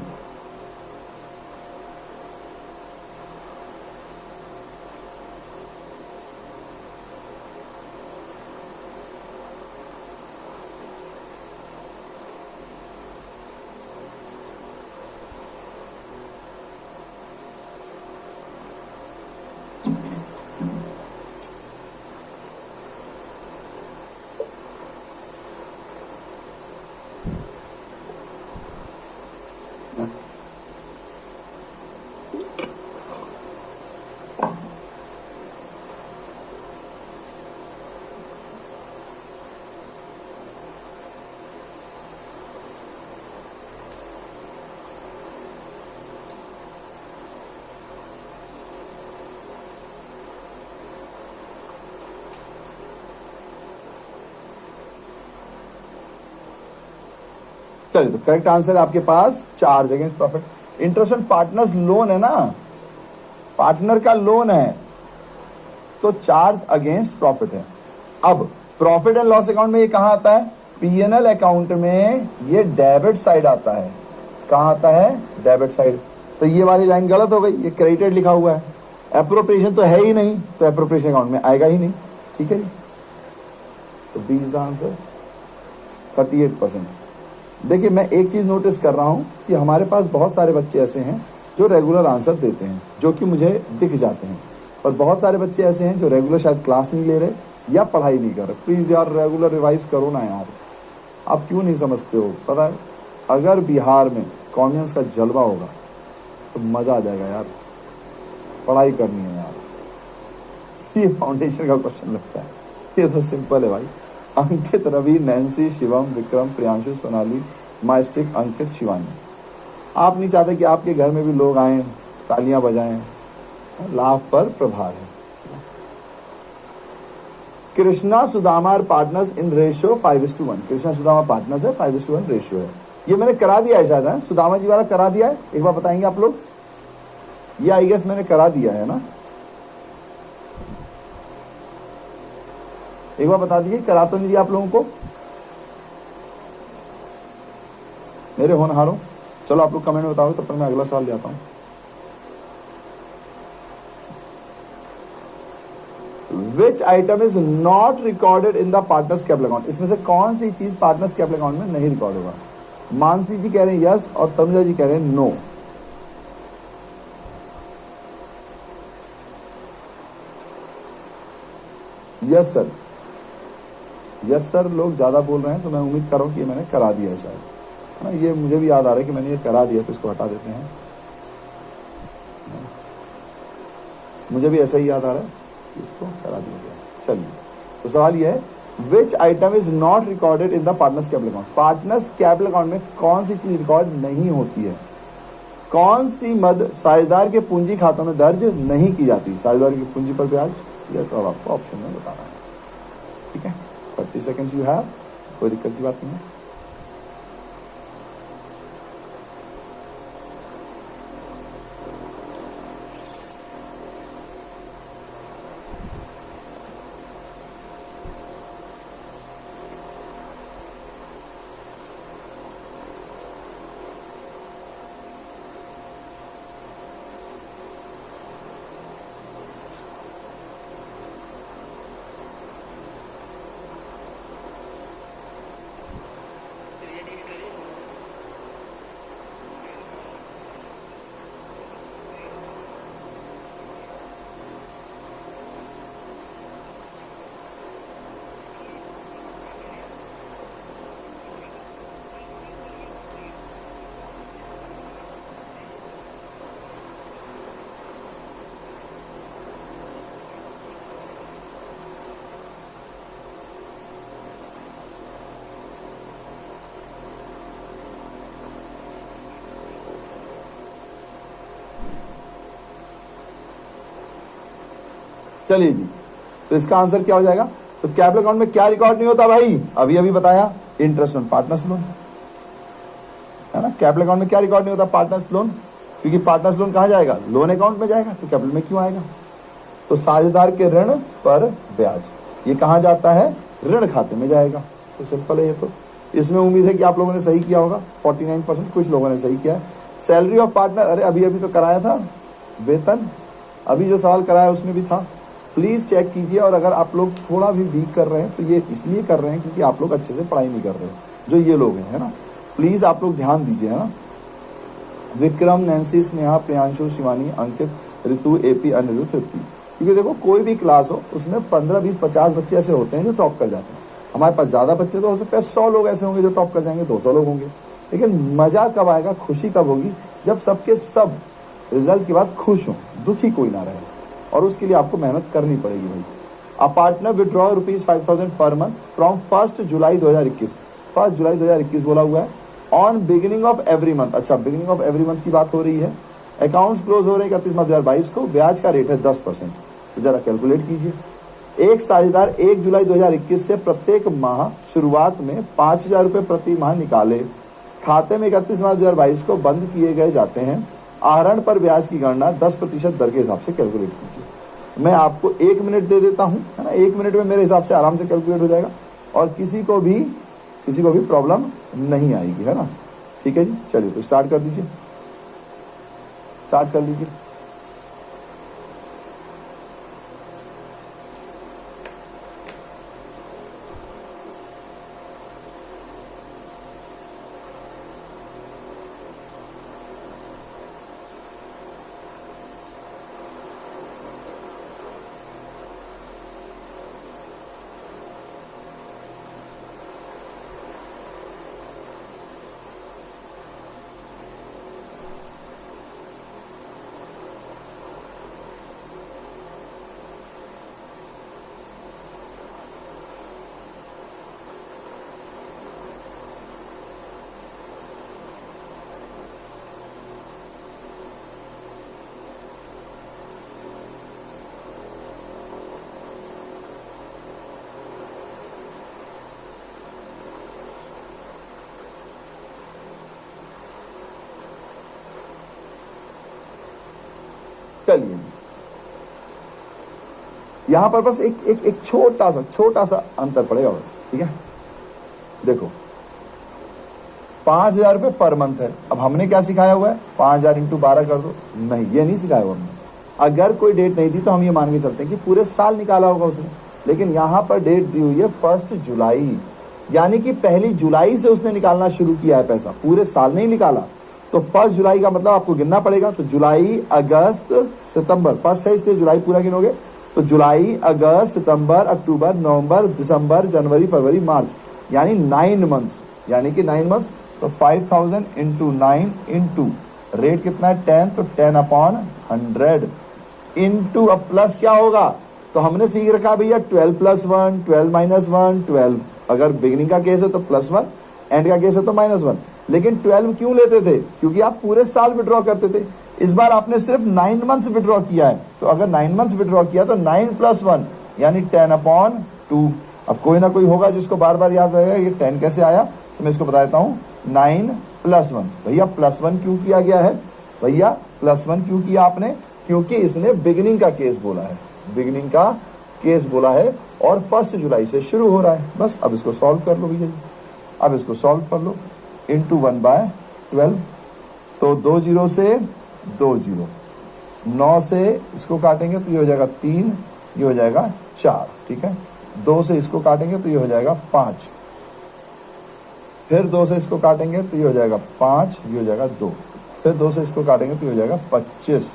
[SPEAKER 1] चलिए, तो करेक्ट आंसर है आपके पास charge against profit. Interest on partners loan है ना, पार्टनर का लोन है, तो चार्ज अगेंस्ट प्रॉफिट है। अब प्रॉफिट एंड लॉस अकाउंट में ये कहां आता है? पीएनएल अकाउंट में ये डेबिट साइड आता है। कहां आता है? Debit side. तो ये वाली लाइन गलत हो गई, ये क्रेडिटेड लिखा हुआ है, एप्रोप्रिएशन तो है ही नहीं, तो एप्रोप्रिएशन अकाउंट में आएगा ही नहीं। ठीक है जी, तो बी इज द आंसर, 38%। देखिए, मैं एक चीज नोटिस कर रहा हूं कि हमारे पास बहुत सारे बच्चे ऐसे हैं जो रेगुलर आंसर देते हैं, जो कि मुझे दिख जाते हैं, और बहुत सारे बच्चे ऐसे हैं जो रेगुलर शायद क्लास नहीं ले रहे या पढ़ाई नहीं कर रहे। प्लीज यार रेगुलर रिवाइज करो ना यार, आप क्यों नहीं समझते हो? पता है, अगर बिहार में कॉमर्स का जलवा होगा तो मजा आ जाएगा यार, पढ़ाई करनी है यार। सी फाउंडेशन का क्वेश्चन लगता है, ये तो सिंपल है भाई। अंकित, रवि, नैन्सी, शिवम, विक्रम, प्रियांशु, सोनाली, माइस्टिक, अंकित, शिवानी। आप नहीं चाहते कि आपके घर में भी लोग आए, तालियां बजाएं, लाभ पर प्रभार है। Krishna Sudama partners in ratio 5:1। Krishna Sudama partners है, 5:1 रेशियो है। ये मैंने करा दिया है शायद, है सुदामा जी वाला करा दिया है, एक बार बताएंगे आप लोग? ये आई गेस मैंने करा दिया है ना, एक बार बता दीजिए, करा तो नहीं दिया आप लोगों को मेरे होनहारों? चलो आप लोग कमेंट में बताओ, तब तक मैं अगला सवाल ले आता हूं। विच item is not recorded in the partners capital account? इसमें से कौन सी चीज पार्टनर्स कैपिटल अकाउंट में नहीं रिकॉर्ड होगा? मानसी जी कह रहे हैं यस, और तनुजा जी कह रहे हैं no. Yes sir, yes sir लोग ज्यादा बोल रहे हैं, तो मैं उम्मीद कर रहा हूं कि मैंने करा दिया है शायद, है ना। ये मुझे भी याद आ रहा है कि मैंने ये करा दिया, तो इसको हटा देते हैं। मुझे भी ऐसा ही याद आ रहा है, इसको करा दिया गया। चलिए, तो सवाल ये है, विच item is not recorded in the partners capital account? Partners capital account में कौन सी चीज रिकॉर्ड नहीं होती है? कौन सी मद साझेदार के पूंजी खातों में दर्ज नहीं की जाती? साझेदार की पूंजी पर ब्याज, यह तो अब आपको ऑप्शन में बताना है। ठीक है, 30 सेकेंड्स यू हैव, कोई दिक्कत की बात नहीं है। चलिए जी, तो इसका आंसर क्या हो जाएगा? तो कैपिटल अकाउंट में क्या रिकॉर्ड नहीं होता भाई? अभी अभी बताया, इंटरेस्ट ऑन पार्टनर्स लोन, है ना। कैपिटल अकाउंट में क्या रिकॉर्ड नहीं होता? पार्टनर्स लोन, क्योंकि पार्टनर्स लोन कहाँ जाएगा? लोन अकाउंट में जाएगा, तो कैपिटल में क्यों आएगा? तो साझेदार के ऋण पर ब्याज, ये कहाँ जाता है? ऋण खाते में जाएगा। तो सिंपल है ये। तो इसमें उम्मीद है कि आप लोगों ने सही किया होगा, 49%, कुछ लोगों ने सही किया है। सैलरी ऑफ पार्टनर, अरे अभी अभी तो कराया था, वेतन अभी जो सवाल कराया उसमें भी था। प्लीज़ चेक कीजिए, और अगर आप लोग थोड़ा भी वीक कर रहे हैं तो ये इसलिए कर रहे हैं क्योंकि आप लोग अच्छे से पढ़ाई नहीं कर रहे हो, जो ये लोग हैं, है ना। प्लीज़ आप लोग ध्यान दीजिए, है ना। विक्रम, नैन्सी, स्नेहा, प्रियांशु, शिवानी, अंकित, ऋतु, एपी, अनिरुद्ध, तृप्ति। क्योंकि देखो कोई भी क्लास हो उसमें 15, 20, 50 बच्चे ऐसे होते हैं जो टॉप कर जाते हैं। हमारे पास ज़्यादा बच्चे तो हो सकता है 100 लोग ऐसे होंगे जो टॉप कर जाएंगे, 200 लोग होंगे। लेकिन मज़ा कब आएगा, खुशी कब होगी? जब सबके सब रिजल्ट के बाद खुश हों, दुखी कोई ना रहे। और उसके लिए आपको मेहनत करनी पड़ेगी भाई। A partner withdraw ₹5,000 per month from 1 जुलाई 2021, 1 जुलाई 2021 बोला हुआ है, on beginning of every month. अच्छा, बिगिनिंग ऑफ एवरी मंथ की बात हो रही है। अकाउंट्स क्लोज हो रहे हैं 31 मार्च 2022 को। ब्याज का रेट है 10%। तो जरा कैलकुलेट कीजिए। एक साझेदार 1 जुलाई 2021 से प्रत्येक माह शुरुआत में 5,000 रुपये प्रति माह निकाले, खाते में 31 मार्च 2022 को बंद किए गए जाते हैं। आहरण पर ब्याज की गणना 10% दर के हिसाब से कैलकुलेट कीजिए। मैं आपको 1 मिनट दे देता हूँ, है ना। 1 मिनट में मेरे हिसाब से आराम से कैलकुलेट हो जाएगा, और किसी को भी प्रॉब्लम नहीं आएगी, है ना। ठीक है जी, चलिए तो स्टार्ट कर दीजिए, स्टार्ट कर लीजिए। चलिए, यहां पर बस एक छोटा सा अंतर पड़ेगा बस, ठीक है। देखो 5,000 रुपये पर मंथ है। अब हमने क्या सिखाया हुआ है? 5,000 इंटू 12 कर दो। नहीं, ये नहीं सिखाया हुआ हमने। अगर कोई डेट नहीं दी तो हम ये मान के चलते हैं कि पूरे साल निकाला होगा उसने, लेकिन यहां पर डेट दी हुई है 1 जुलाई, यानी कि 1 जुलाई से उसने निकालना शुरू किया है पैसा, पूरे साल नहीं निकाला। तो 1 जुलाई का मतलब आपको गिनना पड़ेगा। तो जुलाई, अगस्त, सितंबर, फर्स्ट है इसलिए जुलाई पूरा गिनोगे। तो जुलाई, अगस्त, सितंबर, अक्टूबर, नवंबर, दिसंबर, जनवरी, फरवरी, मार्च, यानी 9 मंथ्स, यानी कि 9 मंथ्स। तो 5,000 इंटू 9 इंटू रेट कितना है? 10, तो 10/100 इंटू, अब प्लस क्या होगा? तो हमने सीख रखा भैया 12 + 1, 12 - 1, 12। अगर बिगिनिंग का केस है तो +1, एंड का केस है तो -1। लेकिन 12 क्यों लेते थे? क्योंकि आप पूरे साल विड्रॉ करते थे। इस बार आपने सिर्फ 9 मंथ्स विड्रॉ किया है। तो अगर 9 मंथ्स विड्रॉ किया तो 9 + 1 यानी 10/2। अब कोई ना कोई होगा जिसको बार बार याद रहेगा ये 10 कैसे आया, तो मैं इसको बता देता हूँ। 9 + 1, भैया +1 क्यों किया गया है? भैया +1 क्यों किया आपने? क्योंकि इसने बिगिनिंग का केस बोला है, बिगिनिंग का केस बोला है, और 1 जुलाई से शुरू हो रहा है। बस अब इसको सॉल्व कर लो भैया जी, अब इसको सॉल्व कर लो। इंटू 1/12, तो 2 0 से 2 0, 9 से इसको काटेंगे तो ये हो जाएगा 3, ये हो जाएगा 4, ठीक है। 2 से इसको काटेंगे तो ये हो जाएगा 5, फिर 2 से इसको काटेंगे तो ये हो जाएगा 5, ये हो जाएगा 2, फिर 2 से इसको काटेंगे तो ये हो जाएगा 25।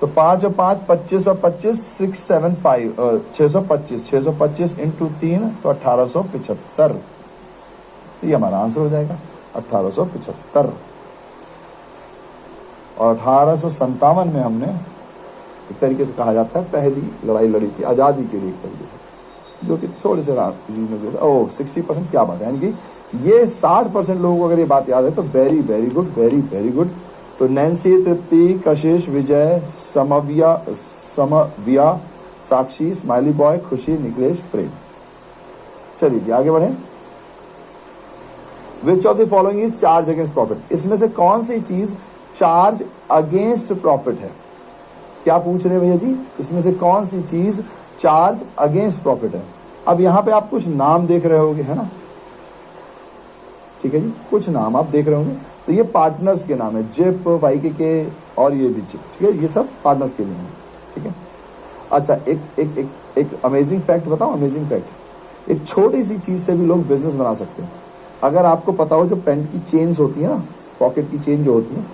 [SPEAKER 1] तो 5 और 5 25 और 25 675 625, 625 इंटू 3 तो 1875। तो ये हमारा आंसर हो जाएगा 1875। और 1857 में हमने एक तरीके से कहा जाता है पहली लड़ाई लड़ी थी आज़ादी के लिए, एक तरीके से, जो कि थोड़े से ओह 60%, क्या बात है। यानी कि ये 60% लोगों को अगर ये बात याद है तो very very good, very very good. तो नैन्सी, तृप्ति, कशिश, विजय, समविया, साक्षी, स्माइली बॉय, खुशी, निकलेश, प्रेम। चलिए जी आगे बढ़े। Which of the following is charge against profit, इसमें से कौन सी चीज चार्ज अगेंस्ट प्रॉफिट है? क्या पूछ रहे हैं भैया जी, इसमें से कौन सी चीज चार्ज अगेंस्ट प्रॉफिट है? अब यहां पे आप कुछ नाम देख रहे होंगे, है ना, ठीक है जी, कुछ नाम आप देख रहे होंगे, तो ये पार्टनर्स के नाम है, जिप, वाईके और ये भी जिप, ठीक है, ये सब पार्टनर्स के लिए हैं, ठीक है। अच्छा, एक अमेजिंग फैक्ट बताओ, अमेजिंग फैक्ट, एक छोटी सी चीज से भी लोग बिजनेस बना सकते हैं। अगर आपको पता हो जो पेंट की चेन्स होती है ना, पॉकेट की चेन जो होती है,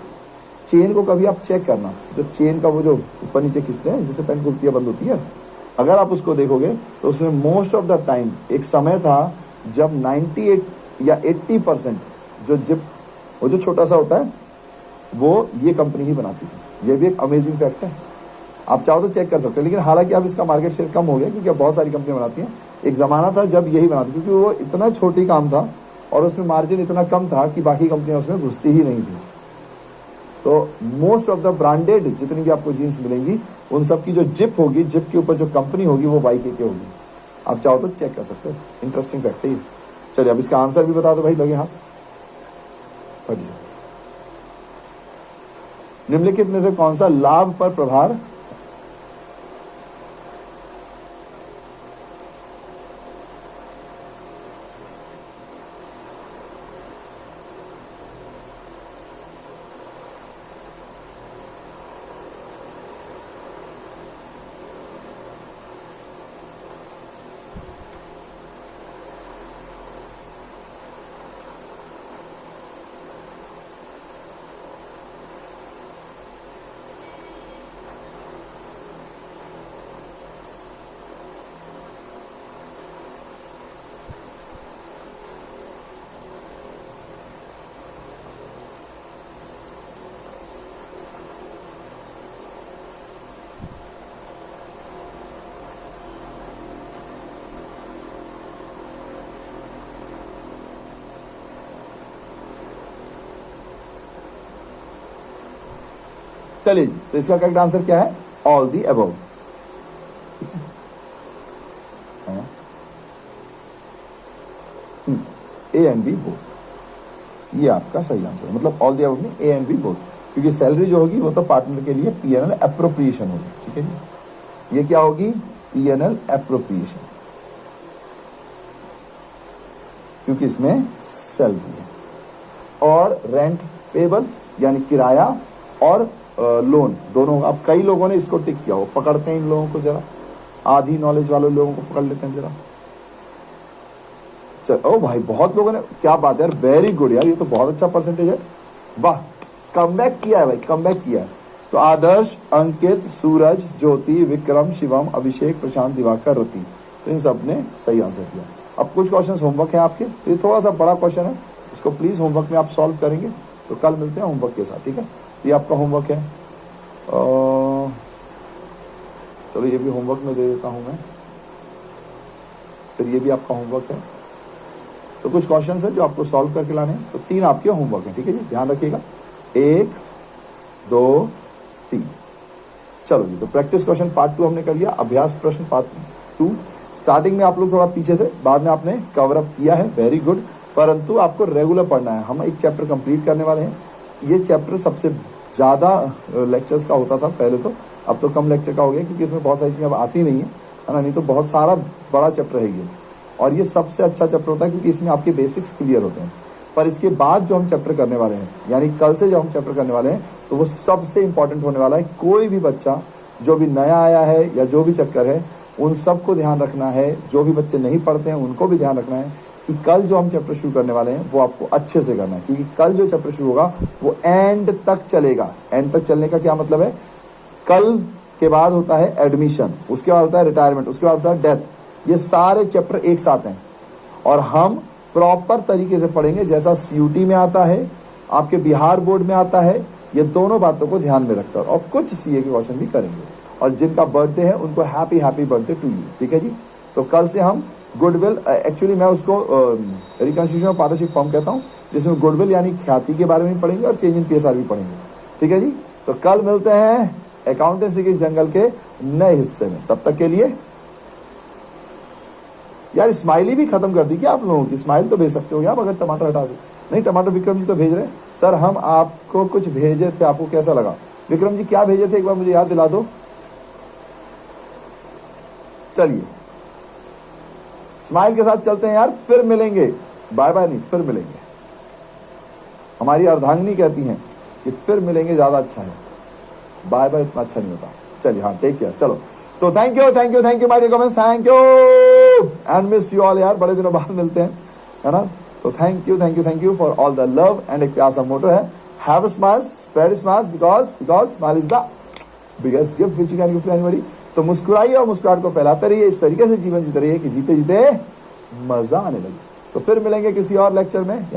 [SPEAKER 1] चेन को कभी आप चेक करना, जो चेन का वो जो ऊपर नीचे खींचते हैं जिससे पेंट खुलती है बंद होती है, अगर आप उसको देखोगे तो उसमें मोस्ट ऑफ द टाइम एक समय था जब 98 या 80% जो जिप, वो जो छोटा सा होता है, वो ये कंपनी ही बनाती थी। ये भी एक अमेजिंग फैक्ट है, आप चाहो तो चेक कर सकते हैं। लेकिन हालांकि अब इसका मार्केट शेयर कम हो गया क्योंकि अब बहुत सारी कंपनियां बनाती हैं। एक ज़माना था जब यही बनाती, क्योंकि वो इतना छोटी काम था और उसमें मार्जिन इतना कम था कि बाकी कंपनियां उसमें घुसती ही नहीं थी। तो मोस्ट ऑफ द ब्रांडेड जितनी भी आपको जीन्स मिलेंगी, उन सब की जो जिप होगी, जिप के ऊपर जो कंपनी होगी वो वाईके होगी। आप चाहो तो चेक कर सकते हो, इंटरेस्टिंग फैक्ट है ये। चलिए अब इसका आंसर भी बता दो भाई, लगे हाथ। 30 सेकंड्स। निम्नलिखित में से कौन सा लाभ पर प्रभार चलिए, तो इसका करेक्ट आंसर क्या है? All the above. A and B both, ये आपका सही आंसर है। मतलब ऑल दी अबव नहीं, ए एंड बी बोथ, क्योंकि सैलरी जो होगी वो तो पार्टनर के लिए पीएनएल एप्रोप्रिएशन होगी, ठीक है जी। ये क्या होगी? पीएनएल एप्रोप्रिएशन, क्योंकि इसमें सैलरी है। और रेंट पेबल यानी किराया और लोन दोनों। अब कई लोगों ने इसको टिक किया, वो पकड़ते हैं इन लोगों को, जरा आधी नॉलेज वाले लोगों को पकड़ लेते हैं जरा। चल, ओ भाई बहुत लोगों ने, क्या बात है यार, वेरी गुड यार, ये तो बहुत अच्छा परसेंटेज है, वाह, कमबैक किया है भाई, कमबैक किया है। तो आदर्श, अंकित, सूरज, ज्योति, विक्रम, शिवम, अभिषेक, प्रशांत, दिवाकर, रति, तो इन सब ने सही आंसर किया। अब कुछ क्वेश्चन होमवर्क है आपके, तो ये थोड़ा सा बड़ा क्वेश्चन है, इसको प्लीज होमवर्क में आप सॉल्व करेंगे। तो कल मिलते हैं होमवर्क के साथ, ठीक है। ये आपका होमवर्क है, चलो ये भी होमवर्क में दे देता हूं मैं, फिर ये भी आपका होमवर्क है। तो कुछ क्वेश्चंस है जो आपको सॉल्व करके लाने हैं, तो 3 आपके होमवर्क है, ठीक है जी, ध्यान रखिएगा। 1 2 3। चलो जी, तो प्रैक्टिस क्वेश्चन पार्ट 2 हमने कर लिया, अभ्यास प्रश्न पार्ट 2। स्टार्टिंग में आप लोग थोड़ा पीछे थे, बाद में आपने कवर अप किया है, वेरी गुड। परंतु आपको रेगुलर पढ़ना है, हम एक चैप्टर कंप्लीट करने वाले हैं। ये चैप्टर सबसे ज़्यादा लेक्चर्स का होता था पहले, तो अब तो कम लेक्चर का हो गया, क्योंकि इसमें बहुत सारी चीज़ें अब आती नहीं है ना, नहीं तो बहुत सारा बड़ा चैप्टर है ये। और ये सबसे अच्छा चैप्टर होता है क्योंकि इसमें आपके बेसिक्स क्लियर होते हैं। पर इसके बाद जो हम चैप्टर करने वाले हैं, यानी कल से जो हम चैप्टर करने वाले हैं, तो वो सबसे इंपॉर्टेंट होने वाला है। कोई भी बच्चा जो भी नया आया है या जो भी चक्कर है, उन सबको ध्यान रखना है। जो भी बच्चे नहीं पढ़ते हैं उनको भी ध्यान रखना है कि कल जो हम चैप्टर शुरू करने वाले हैं वो आपको अच्छे से करना है, क्योंकि कल जो चैप्टर शुरू होगा वो एंड तक चलेगा। एंड तक चलने का क्या मतलब है? कल के बाद होता है एडमिशन, उसके बाद होता है रिटायरमेंट, उसके बाद होता है डेथ। ये सारे चैप्टर एक साथ हैं और हम प्रॉपर तरीके से पढ़ेंगे, जैसा सीयूटी में आता है, आपके बिहार बोर्ड में आता है। ये दोनों बातों को ध्यान में रखकर, और कुछ सीए के क्वेश्चन भी करेंगे। और जिनका बर्थडे है उनको happy happy birthday to you, ठीक है जी। तो कल से हम गुडविल, एक्चुअली मैं उसको रिकंस्ट्रक्शन ऑफ पार्टनरशिप फॉर्म कहता हूँ, जिसमें गुडविल यानी ख्याति के बारे में पढ़ेंगे और चेंज इन पीएसआर भी पढ़ेंगे, ठीक है जी। तो कल मिलते हैं अकाउंटेंसी के जंगल के नए हिस्से में। तब तक के लिए यार स्माइली भी खत्म कर दी क्या आप लोगों की? स्माइल तो भेज सकते हो क्या आप अगर टमाटर हटा सकते? नहीं, टमाटर विक्रम जी तो भेज रहे हैं। सर हम आपको कुछ भेजे थे, आपको कैसा लगा? विक्रम जी क्या भेजे थे, एक बार मुझे याद दिला दो। चलिए स्माइल के साथ चलते हैं यार, फिर मिलेंगे। बाय बाय नहीं, फिर मिलेंगे। हमारी अर्धांगिनी कहती हैं कि फिर मिलेंगे ज्यादा अच्छा है, बाय बाय इतना अच्छा नहीं होता। चलिए हाँ, टेक केयर। चलो तो thank you thank you thank you my dear comments, thank you and miss you all यार, बड़े दिनों बाद मिलते हैं, है ना? तो thank you for all the love. And एक प्यार सा मोटो है, have a smile, spread smile, because smile is the biggest gift which you can give to anybody. तो मुस्कुराइए और मुस्कुराहट को फैलाते रहिए, इस तरीके से जीवन जीते रहिए कि जीते जीते मजा आने लगे। तो फिर मिलेंगे किसी और लेक्चर में।